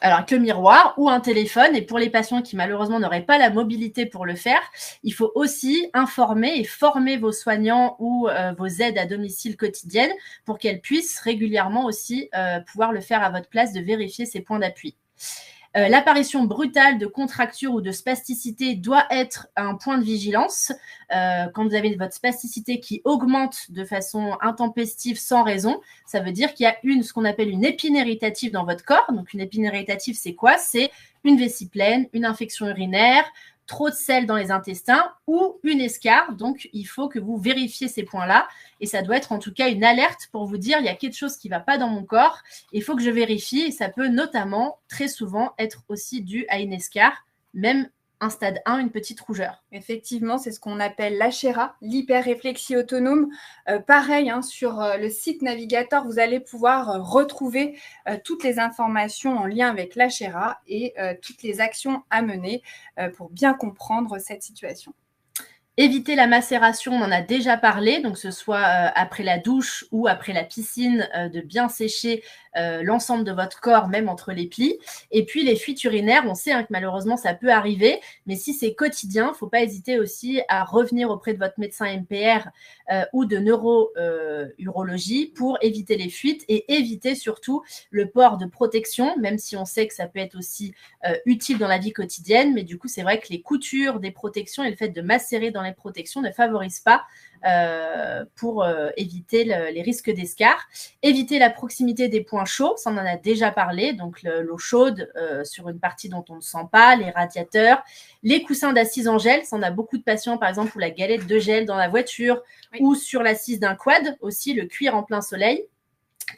C: Alors, avec le miroir ou un téléphone, et pour les patients qui malheureusement n'auraient pas la mobilité pour le faire, il faut aussi informer et former vos soignants ou vos aides à domicile quotidiennes pour qu'elles puissent régulièrement aussi pouvoir le faire à votre place, de vérifier ces points d'appui. L'apparition brutale de contractures ou de spasticité doit être un point de vigilance. Quand vous avez votre spasticité qui augmente de façon intempestive sans raison, ça veut dire qu'il y a ce qu'on appelle une épine irritative dans votre corps. Donc, une épine irritative, c'est quoi? C'est une vessie pleine, une infection urinaire, trop de sel dans les intestins ou une escarre. Donc, il faut que vous vérifiez ces points-là. Et ça doit être en tout cas une alerte pour vous dire il y a quelque chose qui ne va pas dans mon corps. Il faut que je vérifie. Et ça peut notamment, très souvent, être aussi dû à une escarre, même un stade 1, une petite rougeur.
B: Effectivement, c'est ce qu'on appelle l'HRA, l'hyperréflexie autonome. Pareil, sur le site navigateur, vous allez pouvoir retrouver toutes les informations en lien avec l'HRA et toutes les actions à mener pour bien comprendre cette situation.
C: Éviter la macération, on en a déjà parlé, donc que ce soit après la douche ou après la piscine, de bien sécher l'ensemble de votre corps, même entre les plis. Et puis les fuites urinaires, on sait que malheureusement ça peut arriver, mais si c'est quotidien, il ne faut pas hésiter aussi à revenir auprès de votre médecin MPR ou de neuro-urologie pour éviter les fuites et éviter surtout le port de protection, même si on sait que ça peut être aussi utile dans la vie quotidienne, mais du coup c'est vrai que les coutures des protections et le fait de macérer dans les protections ne favorisent pas pour éviter les risques d'escarre. Éviter la proximité des points chauds, ça on en a déjà parlé, donc l'eau chaude sur une partie dont on ne sent pas, les radiateurs, les coussins d'assise en gel, ça on a beaucoup de patients par exemple, ou la galette de gel dans la voiture, oui, ou sur l'assise d'un quad, aussi le cuir en plein soleil,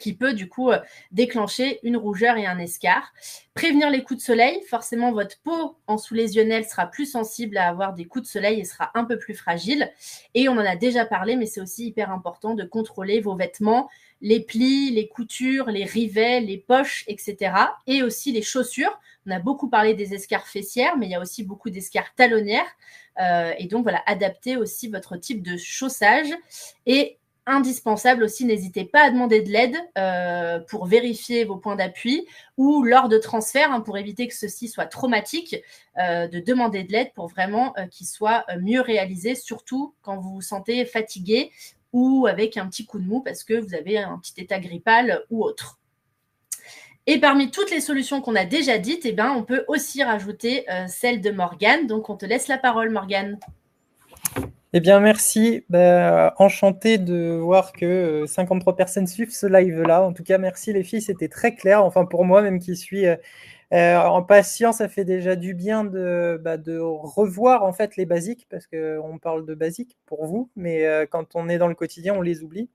C: qui peut du coup déclencher une rougeur et un escarre. Prévenir les coups de soleil, forcément votre peau en sous-lésionnelle sera plus sensible à avoir des coups de soleil et sera un peu plus fragile. Et on en a déjà parlé, mais c'est aussi hyper important de contrôler vos vêtements, les plis, les coutures, les rivets, les poches, etc. Et aussi les chaussures. On a beaucoup parlé des escarres fessières, mais il y a aussi beaucoup d'escarres talonnières. Et donc voilà, adaptez aussi votre type de chaussage. Et indispensable aussi, n'hésitez pas à demander de l'aide pour vérifier vos points d'appui ou lors de transfert, pour éviter que ceci soit traumatique, de demander de l'aide pour vraiment qu'il soit mieux réalisé, surtout quand vous vous sentez fatigué ou avec un petit coup de mou parce que vous avez un petit état grippal ou autre. Et parmi toutes les solutions qu'on a déjà dites, on peut aussi rajouter celle de Morgane. Donc, on te laisse la parole, Morgane.
D: Eh bien, merci. Enchanté de voir que 53 personnes suivent ce live-là. En tout cas, merci les filles, c'était très clair. Enfin, pour moi, même qui suis En patient, ça fait déjà du bien de revoir en fait les basiques, parce qu'on parle de basiques pour vous, mais quand on est dans le quotidien, on les oublie.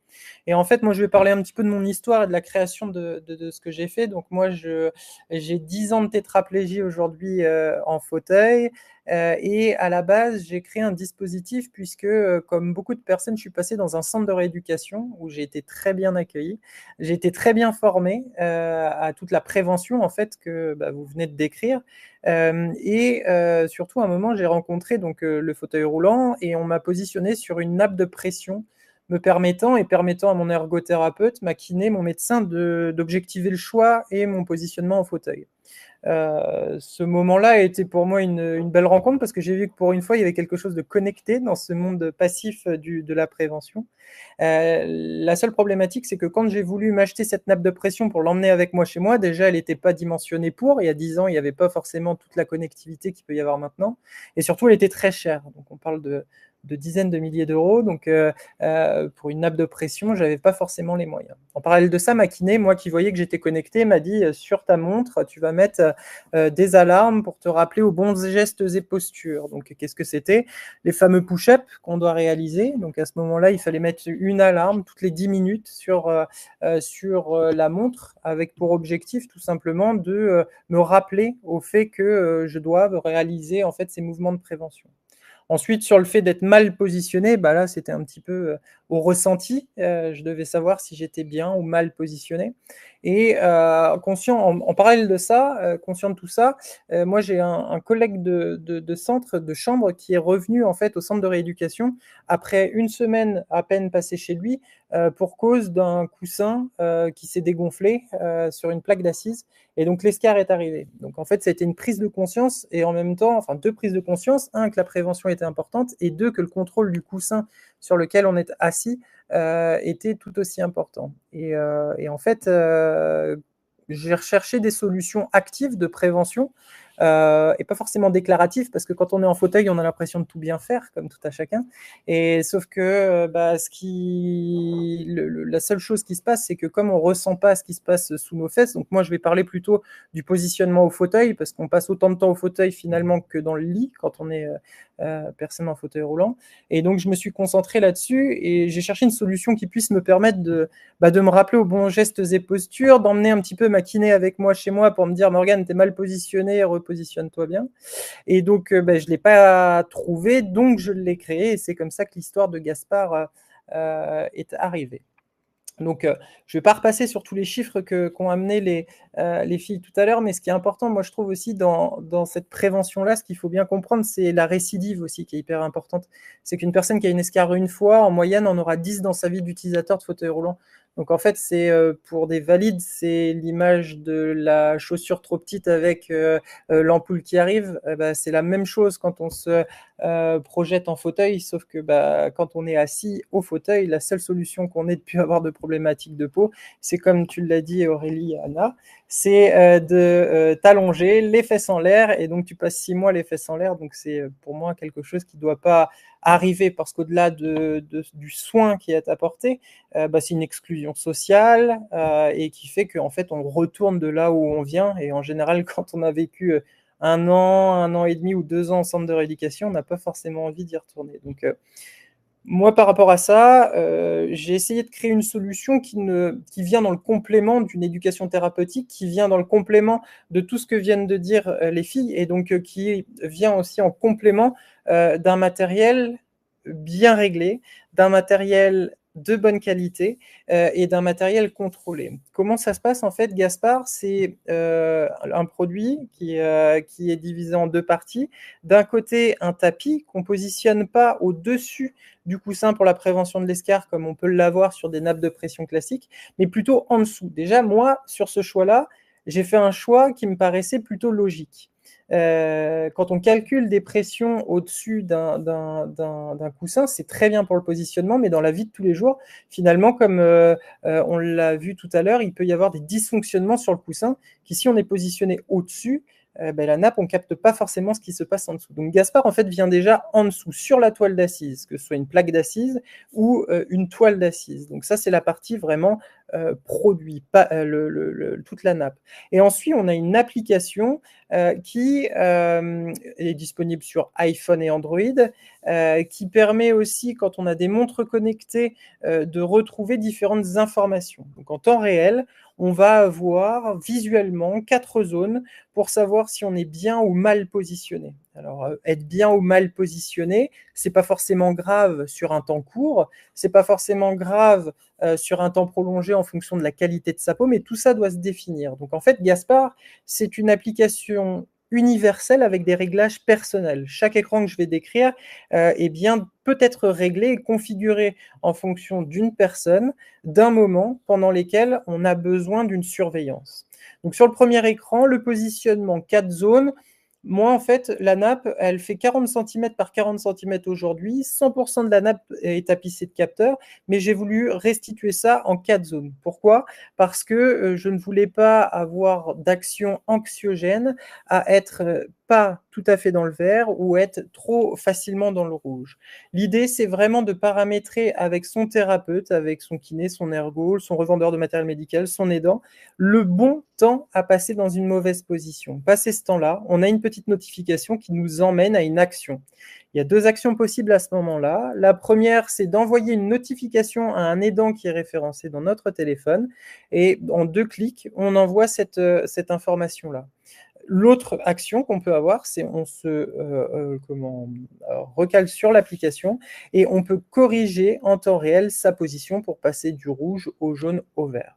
D: Et en fait, moi, je vais parler un petit peu de mon histoire et de la création de ce que j'ai fait. Donc moi, j'ai 10 ans de tétraplégie aujourd'hui en fauteuil. Et à la base, j'ai créé un dispositif puisque, comme beaucoup de personnes, je suis passé dans un centre de rééducation où j'ai été très bien accueilli. J'ai été très bien formé à toute la prévention en fait que vous venez de décrire. Et surtout, à un moment, j'ai rencontré donc le fauteuil roulant et on m'a positionné sur une nappe de pression me permettant à mon ergothérapeute, ma kiné, mon médecin d'objectiver le choix et mon positionnement en fauteuil. Ce moment-là a été pour moi une belle rencontre parce que j'ai vu que pour une fois, il y avait quelque chose de connecté dans ce monde passif de la prévention. La seule problématique, c'est que quand j'ai voulu m'acheter cette nappe de pression pour l'emmener avec moi chez moi, déjà, elle n'était pas dimensionnée pour. Il y a 10 ans, il n'y avait pas forcément toute la connectivité qu'il peut y avoir maintenant. Et surtout, elle était très chère. Donc, on parle de dizaines de milliers d'euros. Donc, pour une nappe de pression, je n'avais pas forcément les moyens. En parallèle de ça, ma kiné, moi qui voyais que j'étais connecté, m'a dit sur ta montre, tu vas mettre des alarmes pour te rappeler aux bons gestes et postures. Donc, qu'est-ce que c'était? Les fameux push-ups qu'on doit réaliser. Donc, à ce moment-là, il fallait mettre une alarme toutes les 10 minutes sur la montre avec pour objectif tout simplement de me rappeler au fait que je dois réaliser en fait ces mouvements de prévention. Ensuite, sur le fait d'être mal positionné, là, c'était un petit peu au ressenti. Je devais savoir si j'étais bien ou mal positionné. Et conscient, en parallèle de ça, conscient de tout ça, moi, j'ai un collègue de centre, de chambre, qui est revenu en fait au centre de rééducation après une semaine à peine passée chez lui pour cause d'un coussin qui s'est dégonflé sur une plaque d'assise. Et donc, l'escar est arrivé. Donc, en fait, ça a été une prise de conscience et en même temps, enfin, 2 prises de conscience. 1, que la prévention était importante et 2, que le contrôle du coussin sur lequel on est assis était tout aussi important. Et en fait, j'ai recherché des solutions actives de prévention et pas forcément déclaratives, parce que quand on est en fauteuil, on a l'impression de tout bien faire, comme tout à chacun. Et sauf que la seule chose qui se passe, c'est que comme on ressent pas ce qui se passe sous nos fesses, donc moi je vais parler plutôt du positionnement au fauteuil, parce qu'on passe autant de temps au fauteuil finalement que dans le lit quand on est personne en fauteuil roulant. Et donc je me suis concentré là-dessus et j'ai cherché une solution qui puisse me permettre de me rappeler aux bons gestes et postures, d'emmener un petit peu ma kiné avec moi chez moi pour me dire Morgane, t'es mal positionné, repositionne-toi bien. Et donc je ne l'ai pas trouvé, donc je l'ai créé et c'est comme ça que l'histoire de Gaspard est arrivée. Donc, je ne vais pas repasser sur tous les chiffres qu'ont amené les filles tout à l'heure, mais ce qui est important, moi, je trouve aussi dans cette prévention-là, ce qu'il faut bien comprendre, c'est la récidive aussi qui est hyper importante. C'est qu'une personne qui a une escarre une fois, en moyenne, en aura 10 dans sa vie d'utilisateur de fauteuil roulant. Donc, en fait, c'est pour des valides, c'est l'image de la chaussure trop petite avec l'ampoule qui arrive. C'est la même chose quand on se projette en fauteuil, sauf que quand on est assis au fauteuil, la seule solution qu'on ait de plus avoir de problématiques de peau, c'est comme tu l'as dit Aurélie et Anna, c'est de t'allonger, les fesses en l'air, et donc tu passes 6 mois les fesses en l'air, donc c'est pour moi quelque chose qui ne doit pas arriver, parce qu'au-delà du soin qui est apporté, c'est une exclusion sociale et qui fait qu'en fait on retourne de là où on vient, et en général quand on a vécu 1 an et demi ou 2 ans en centre de rééducation, on n'a pas forcément envie d'y retourner. Donc, moi, par rapport à ça, j'ai essayé de créer une solution qui vient dans le complément d'une éducation thérapeutique, qui vient dans le complément de tout ce que viennent de dire les filles, et donc qui vient aussi en complément d'un matériel bien réglé, d'un matériel de bonne qualité et d'un matériel contrôlé. Comment ça se passe en fait, Gaspard? C'est un produit qui est divisé en 2 parties. D'un côté, un tapis qu'on ne positionne pas au-dessus du coussin pour la prévention de l'escarre comme on peut l'avoir sur des nappes de pression classiques, mais plutôt en dessous. Déjà, moi, sur ce choix-là, j'ai fait un choix qui me paraissait plutôt logique. Quand on calcule des pressions au-dessus d'un coussin, c'est très bien pour le positionnement, mais dans la vie de tous les jours, finalement, comme on l'a vu tout à l'heure, il peut y avoir des dysfonctionnements sur le coussin qui, si on est positionné au-dessus, la nappe, on ne capte pas forcément ce qui se passe en dessous. Donc Gaspard, en fait, vient déjà en dessous, sur la toile d'assise, que ce soit une plaque d'assise ou une toile d'assise. Donc ça, c'est la partie vraiment produit, pas toute la nappe. Et ensuite, on a une application qui est disponible sur iPhone et Android, qui permet aussi, quand on a des montres connectées, de retrouver différentes informations. Donc en temps réel, on va avoir visuellement 4 zones pour savoir si on est bien ou mal positionné. Alors, être bien ou mal positionné, c'est pas forcément grave sur un temps court, c'est pas forcément grave sur un temps prolongé en fonction de la qualité de sa peau, mais tout ça doit se définir. Donc en fait, Gaspard, c'est une application universelle avec des réglages personnels. Chaque écran que je vais décrire peut être réglé et configuré en fonction d'une personne, d'un moment pendant lesquels on a besoin d'une surveillance. Donc sur le premier écran, le positionnement 4 zones. Moi, en fait, la nappe, elle fait 40 cm par 40 cm aujourd'hui. 100% de la nappe est tapissée de capteurs, mais j'ai voulu restituer ça en 4 zones. Pourquoi ? Parce que je ne voulais pas avoir d'action anxiogène à être pas tout à fait dans le vert ou être trop facilement dans le rouge. L'idée, c'est vraiment de paramétrer avec son thérapeute, avec son kiné, son ergo, son revendeur de matériel médical, son aidant, le bon temps à passer dans une mauvaise position. Passer ce temps-là, on a une petite notification qui nous emmène à une action. Il y a 2 actions possibles à ce moment-là. La première, c'est d'envoyer une notification à un aidant qui est référencé dans notre téléphone et en 2 clics, on envoie cette information-là. L'autre action qu'on peut avoir, c'est on se recale sur l'application et on peut corriger en temps réel sa position pour passer du rouge au jaune au vert.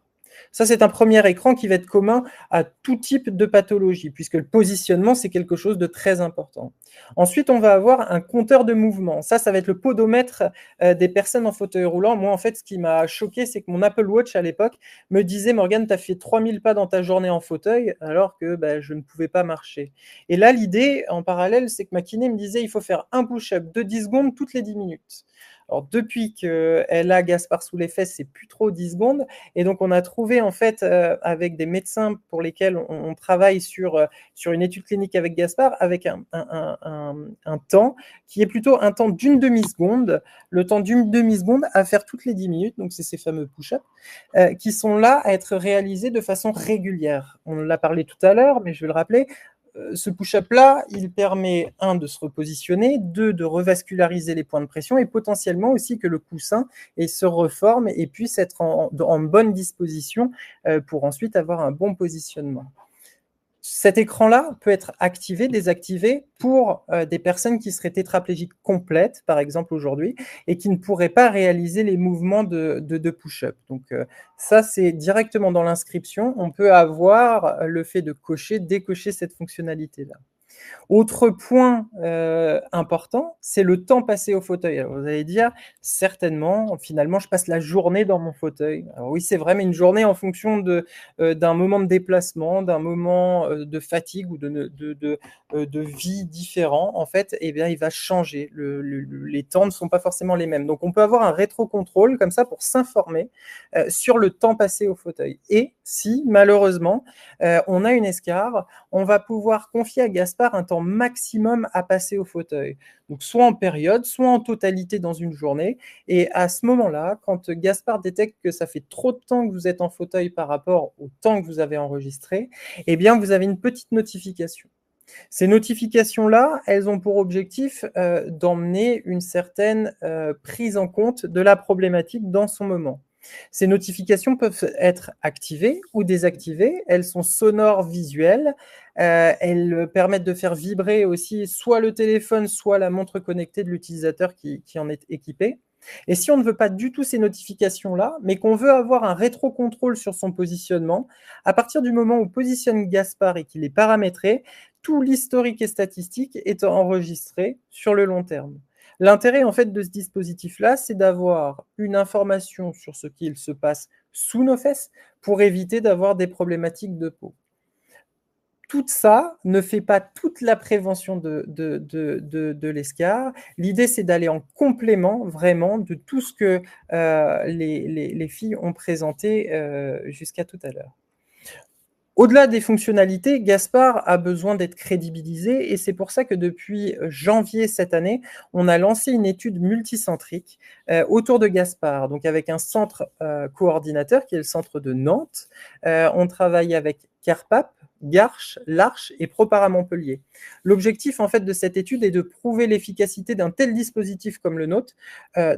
D: Ça, c'est un premier écran qui va être commun à tout type de pathologie, puisque le positionnement, c'est quelque chose de très important. Ensuite, on va avoir un compteur de mouvement. Ça va être le podomètre des personnes en fauteuil roulant. Moi, en fait, ce qui m'a choqué, c'est que mon Apple Watch, à l'époque, me disait « Morgane, tu as fait 3000 pas dans ta journée en fauteuil, alors que je ne pouvais pas marcher. » Et là, l'idée, en parallèle, c'est que ma kiné me disait « Il faut faire un push-up de 10 secondes toutes les 10 minutes. » Alors, depuis qu'elle a Gaspard sous les fesses, c'est plus trop 10 secondes. Et donc, on a trouvé, en fait, avec des médecins pour lesquels on travaille sur une étude clinique avec Gaspard, avec un temps qui est plutôt un temps d'une demi-seconde, le temps d'une demi-seconde à faire toutes les 10 minutes. Donc, c'est ces fameux push-ups qui sont là à être réalisés de façon régulière. On l'a parlé tout à l'heure, mais je vais le rappeler. Ce push-up-là, il permet, 1, de se repositionner, 2, de revasculariser les points de pression et potentiellement aussi que le coussin se reforme et puisse être en bonne disposition pour ensuite avoir un bon positionnement. Cet écran-là peut être activé, désactivé pour des personnes qui seraient tétraplégiques complètes, par exemple aujourd'hui, et qui ne pourraient pas réaliser les mouvements de push-up. Donc ça, c'est directement dans l'inscription. On peut avoir le fait de cocher, décocher cette fonctionnalité-là. Autre point important, c'est le temps passé au fauteuil. Alors, vous allez dire, certainement, finalement, je passe la journée dans mon fauteuil. Alors oui, c'est vrai, mais une journée en fonction d'un moment de déplacement, d'un moment de fatigue ou de vie différent, en fait, eh bien, il va changer. Les temps ne sont pas forcément les mêmes. Donc, on peut avoir un rétrocontrôle comme ça pour s'informer sur le temps passé au fauteuil. Et si, malheureusement, on a une escarre, on va pouvoir confier à Gaspard un temps maximum à passer au fauteuil. Donc, soit en période, soit en totalité dans une journée. Et à ce moment-là, quand Gaspard détecte que ça fait trop de temps que vous êtes en fauteuil par rapport au temps que vous avez enregistré, eh bien, vous avez une petite notification. Ces notifications-là, elles ont pour objectif d'emmener une certaine prise en compte de la problématique dans son moment. Ces notifications peuvent être activées ou désactivées. Elles sont sonores visuelles. Elles permettent de faire vibrer aussi soit le téléphone, soit la montre connectée de l'utilisateur qui en est équipé. Et si on ne veut pas du tout ces notifications-là, mais qu'on veut avoir un rétrocontrôle sur son positionnement, à partir du moment où on positionne Gaspard et qu'il est paramétré, tout l'historique et statistique est enregistré sur le long terme. L'intérêt en fait de ce dispositif-là, c'est d'avoir une information sur ce qu'il se passe sous nos fesses pour éviter d'avoir des problématiques de peau. Tout ça ne fait pas toute la prévention de l'escarre. L'idée, c'est d'aller en complément vraiment de tout ce que les filles ont présenté jusqu'à tout à l'heure. Au-delà des fonctionnalités, Gaspard a besoin d'être crédibilisé et c'est pour ça que depuis janvier cette année, on a lancé une étude multicentrique autour de Gaspard, donc avec un centre coordinateur qui est le centre de Nantes. On travaille avec Carpap, Garches, l'Arche et Propar à Montpellier. L'objectif en fait de cette étude est de prouver l'efficacité d'un tel dispositif comme le nôtre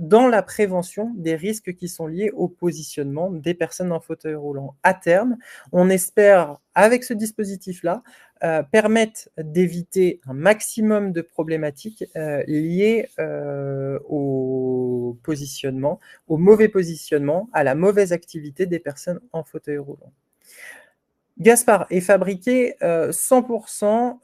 D: dans la prévention des risques qui sont liés au positionnement des personnes en fauteuil roulant. À terme, on espère avec ce dispositif-là permettre d'éviter un maximum de problématiques liées au positionnement, au mauvais positionnement, à la mauvaise activité des personnes en fauteuil roulant. Gaspard est fabriqué 100%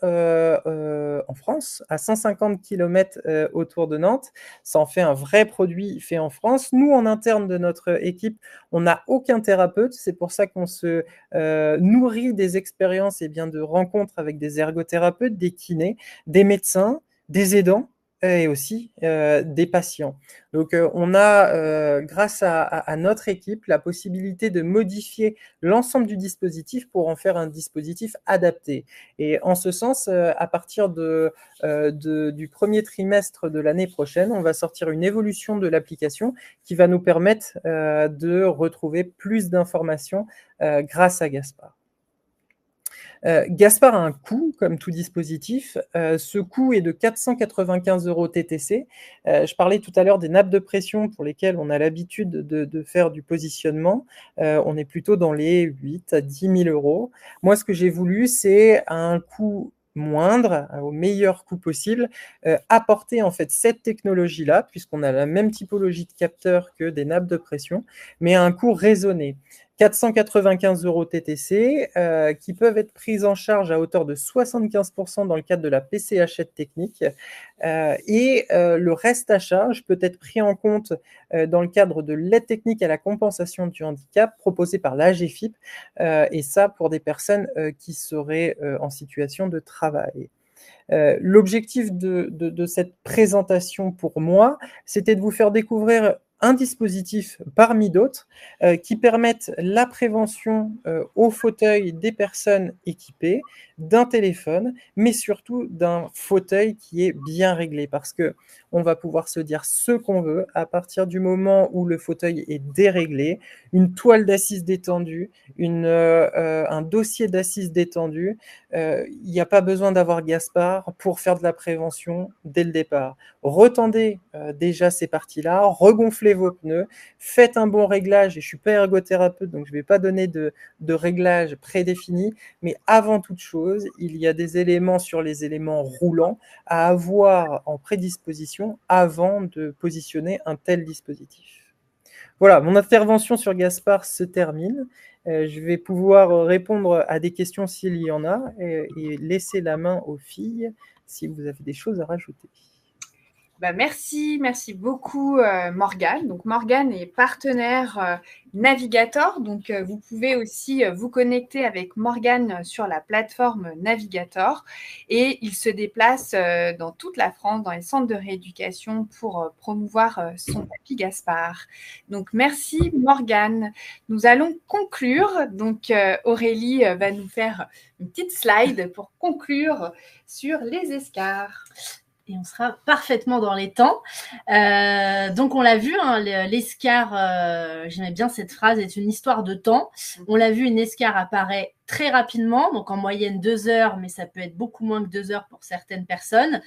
D: en France, à 150 km autour de Nantes. Ça en fait un vrai produit fait en France. Nous, en interne de notre équipe, on n'a aucun thérapeute. C'est pour ça qu'on se nourrit des expériences et bien de rencontres avec des ergothérapeutes, des kinés, des médecins, des aidants et aussi des patients. Donc, on a, grâce à notre équipe, la possibilité de modifier l'ensemble du dispositif pour en faire un dispositif adapté. Et en ce sens, à partir du premier trimestre de l'année prochaine, on va sortir une évolution de l'application qui va nous permettre de retrouver plus d'informations grâce à Gaspard. Gaspard a un coût, comme tout dispositif. Ce coût est de 495 € TTC. Je parlais tout à l'heure des nappes de pression pour lesquelles on a l'habitude de faire du positionnement. On est plutôt dans les 8 à 10 000 €. Moi, ce que j'ai voulu, c'est un coût moindre, au meilleur coût possible, apporter en fait cette technologie-là, puisqu'on a la même typologie de capteur que des nappes de pression, mais à un coût raisonné. 495 € TTC qui peuvent être prises en charge à hauteur de 75% dans le cadre de la PCH technique et le reste à charge peut être pris en compte dans le cadre de l'aide technique à la compensation du handicap proposée par l'AGFIP et ça pour des personnes qui seraient en situation de travail. L'objectif de cette présentation pour moi, c'était de vous faire découvrir un dispositif parmi d'autres qui permettent la prévention au fauteuil des personnes équipées, d'un téléphone, mais surtout d'un fauteuil qui est bien réglé parce que on va pouvoir se dire ce qu'on veut à partir du moment où le fauteuil est déréglé, une toile d'assise détendue, un dossier d'assise détendu. Il n'y a pas besoin d'avoir Gaspard pour faire de la prévention dès le départ. Retendez déjà ces parties-là, regonflez vos pneus, faites un bon réglage, et je ne suis pas ergothérapeute, donc je ne vais pas donner de réglage prédéfini, mais avant toute chose, il y a des éléments sur les éléments roulants à avoir en prédisposition avant de positionner un tel dispositif. Voilà, mon intervention sur Gaspard se termine. Je vais pouvoir répondre à des questions s'il y en a et laisser la main aux filles si vous avez des choses à rajouter.
B: Merci beaucoup Morgane. Donc Morgane est partenaire Navigator. Donc vous pouvez aussi vous connecter avec Morgane sur la plateforme Navigator et il se déplace dans toute la France, dans les centres de rééducation pour promouvoir son papy Gaspard. Donc merci Morgane. Nous allons conclure. Donc Aurélie va nous faire une petite slide pour conclure sur les escars.
C: Et on sera parfaitement dans les temps. Donc, on l'a vu, hein, l'escar, j'aimais bien cette phrase, est une histoire de temps. On l'a vu, une escar apparaît très rapidement, donc en moyenne 2 heures, mais ça peut être beaucoup moins que 2 heures pour certaines personnes.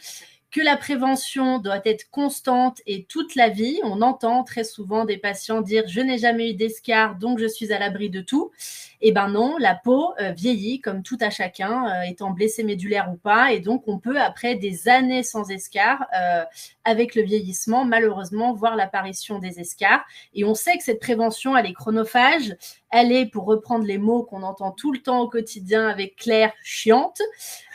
C: Que la prévention doit être constante et toute la vie. On entend très souvent des patients dire « je n'ai jamais eu d'escar, donc je suis à l'abri de tout ». Eh bien non, la peau vieillit comme tout à chacun, étant blessé médulaire ou pas. Et donc, on peut, après des années sans escar, avec le vieillissement, malheureusement, voir l'apparition des escars. Et on sait que cette prévention, elle est chronophage. Elle est, pour reprendre les mots qu'on entend tout le temps au quotidien avec Claire, chiante.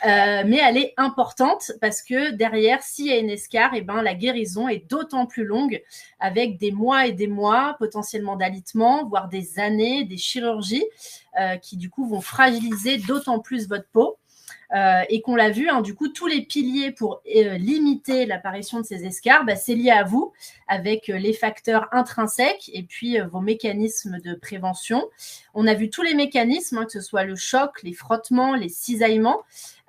C: Mais elle est importante parce que derrière, s'il y a une escar, eh ben, la guérison est d'autant plus longue avec des mois et des mois potentiellement d'alitement, voire des années, des chirurgies qui du coup vont fragiliser d'autant plus votre peau. et qu'on l'a vu, hein, du coup, tous les piliers pour limiter l'apparition de ces escarres, c'est lié à vous, avec les facteurs intrinsèques et puis vos mécanismes de prévention. On a vu tous les mécanismes, hein, que ce soit le choc, les frottements, les cisaillements,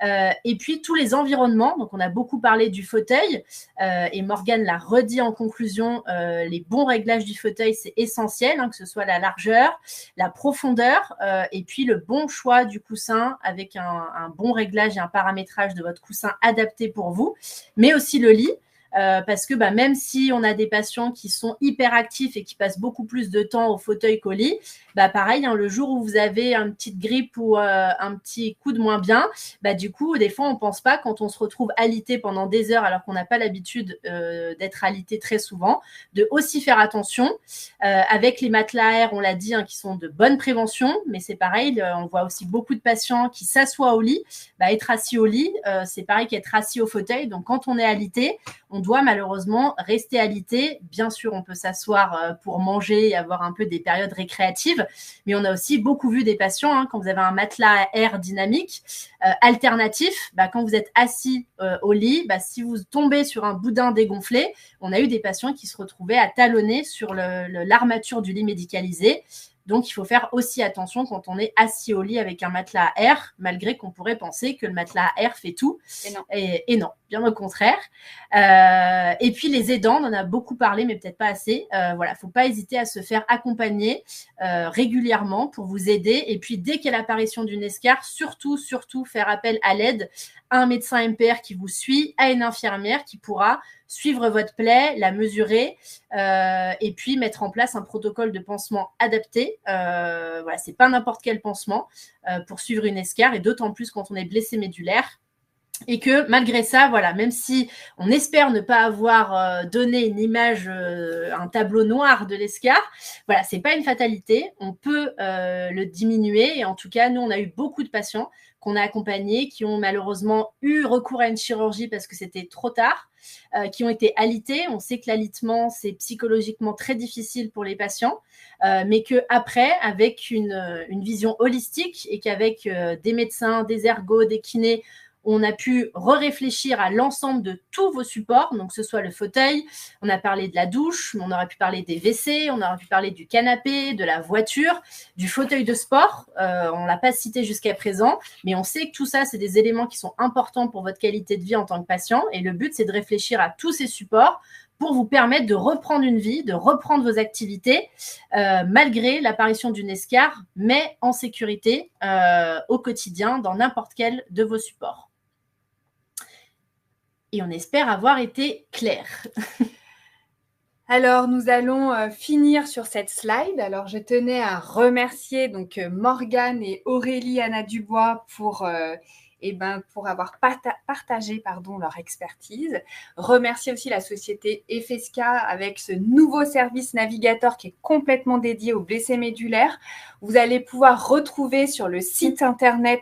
C: et puis tous les environnements. Donc, on a beaucoup parlé du fauteuil, et Morgane l'a redit en conclusion, les bons réglages du fauteuil, c'est essentiel, hein, que ce soit la largeur, la profondeur, et puis le bon choix du coussin avec un bon réglage et un paramétrage de votre coussin adapté pour vous, mais aussi le lit. Parce que même si on a des patients qui sont hyperactifs et qui passent beaucoup plus de temps au fauteuil qu'au lit, pareil, hein, le jour où vous avez une petite grippe ou un petit coup de moins bien, du coup, des fois, on ne pense pas quand on se retrouve alité pendant des heures alors qu'on n'a pas l'habitude d'être alité très souvent, de aussi faire attention. Avec les matelas à air, on l'a dit, hein, qui sont de bonne prévention, mais c'est pareil, on voit aussi beaucoup de patients qui s'assoient au lit. Être assis au lit, c'est pareil qu'être assis au fauteuil. Donc, quand on est alité, on doit malheureusement rester alité. Bien sûr, on peut s'asseoir pour manger et avoir un peu des périodes récréatives, mais on a aussi beaucoup vu des patients, hein, quand vous avez un matelas à air dynamique alternatif, quand vous êtes assis au lit, si vous tombez sur un boudin dégonflé, on a eu des patients qui se retrouvaient à talonner sur l'armature du lit médicalisé. Donc, il faut faire aussi attention quand on est assis au lit avec un matelas à air, malgré qu'on pourrait penser que le matelas à air fait tout. Et non, bien au contraire. Et puis, les aidants, on en a beaucoup parlé, mais peut-être pas assez. Voilà, faut pas hésiter à se faire accompagner régulièrement pour vous aider. Et puis, dès qu'il y a l'apparition d'une escarre, surtout faire appel à l'aide à un médecin MPR qui vous suit, à une infirmière qui pourra suivre votre plaie, la mesurer, et puis mettre en place un protocole de pansement adapté. Voilà, c'est pas n'importe quel pansement pour suivre une escarre, et d'autant plus quand on est blessé médulaire. Et que malgré ça, voilà, même si on espère ne pas avoir donné une image, un tableau noir de l'escarre, voilà, c'est pas une fatalité. On peut le diminuer. Et en tout cas, nous, on a eu beaucoup de patients qu'on a accompagnés qui ont malheureusement eu recours à une chirurgie parce que c'était trop tard, qui ont été alités. On sait que l'alitement, c'est psychologiquement très difficile pour les patients, mais qu'après, avec une vision holistique et qu'avec des médecins, des ergos, des kinés, on a pu réfléchir à l'ensemble de tous vos supports, donc que ce soit le fauteuil, on a parlé de la douche, on aurait pu parler des WC, on aurait pu parler du canapé, de la voiture, du fauteuil de sport, on ne l'a pas cité jusqu'à présent, mais on sait que tout ça, c'est des éléments qui sont importants pour votre qualité de vie en tant que patient, et le but, c'est de réfléchir à tous ces supports pour vous permettre de reprendre une vie, de reprendre vos activités, malgré l'apparition d'une escarre, mais en sécurité au quotidien, dans n'importe quel de vos supports. Et on espère avoir été clair.
B: Alors, nous allons finir sur cette slide. Alors, je tenais à remercier donc Morgane et Aurélie Anna Dubois pour avoir partagé leur expertise. Remercier aussi la société Efesca avec ce nouveau service navigateur qui est complètement dédié aux blessés médulaires. Vous allez pouvoir retrouver sur le site internet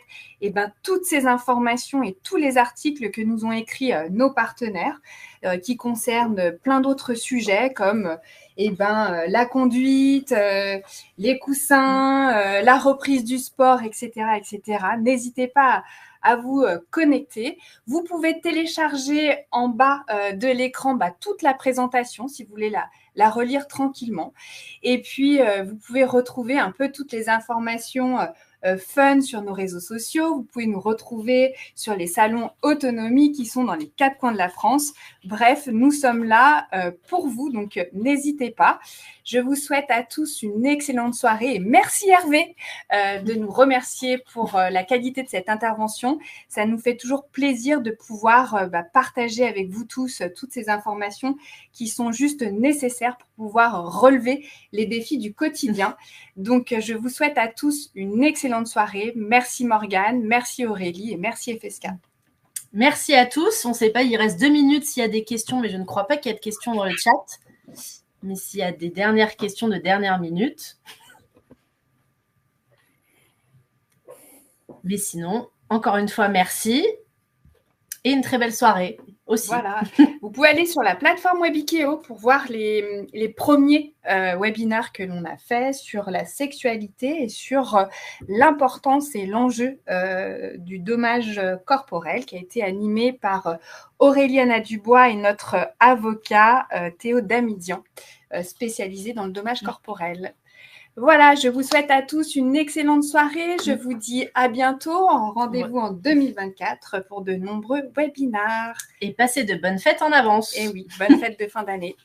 B: toutes ces informations et tous les articles que nous ont écrits nos partenaires qui concernent plein d'autres sujets comme la conduite, les coussins, la reprise du sport, etc., etc. N'hésitez pas à vous connecter. Vous pouvez télécharger en bas de l'écran toute la présentation si vous voulez la relire tranquillement. Et puis, vous pouvez retrouver un peu toutes les informations fun sur nos réseaux sociaux. Vous pouvez nous retrouver sur les salons autonomie qui sont dans les 4 coins de la France. Bref, nous sommes là pour vous, donc n'hésitez pas. Je vous souhaite à tous une excellente soirée et merci Hervé de nous remercier pour la qualité de cette intervention. Ça nous fait toujours plaisir de pouvoir partager avec vous tous toutes ces informations qui sont juste nécessaires pour pouvoir relever les défis du quotidien. Donc, je vous souhaite à tous une excellente soirée. Merci Morgane, merci Aurélie et merci Efesca.
C: Merci à tous. On ne sait pas, il reste 2 minutes s'il y a des questions, mais je ne crois pas qu'il y ait de questions dans le chat. Mais s'il y a des dernières questions de dernière minute. Mais sinon, encore une fois, merci. Et une très belle soirée. aussi.
B: Voilà. Vous pouvez aller sur la plateforme Webikeo pour voir les premiers webinaires que l'on a fait sur la sexualité et sur l'importance et l'enjeu du dommage corporel qui a été animé par Auréliana Dubois et notre avocat Théo Damidian, spécialisé dans le dommage corporel. Voilà, je vous souhaite à tous une excellente soirée. Je vous dis à bientôt. Rendez-vous en 2024 pour de nombreux webinaires.
C: Et passez de bonnes fêtes en avance.
B: Et oui, bonne fête de fin d'année.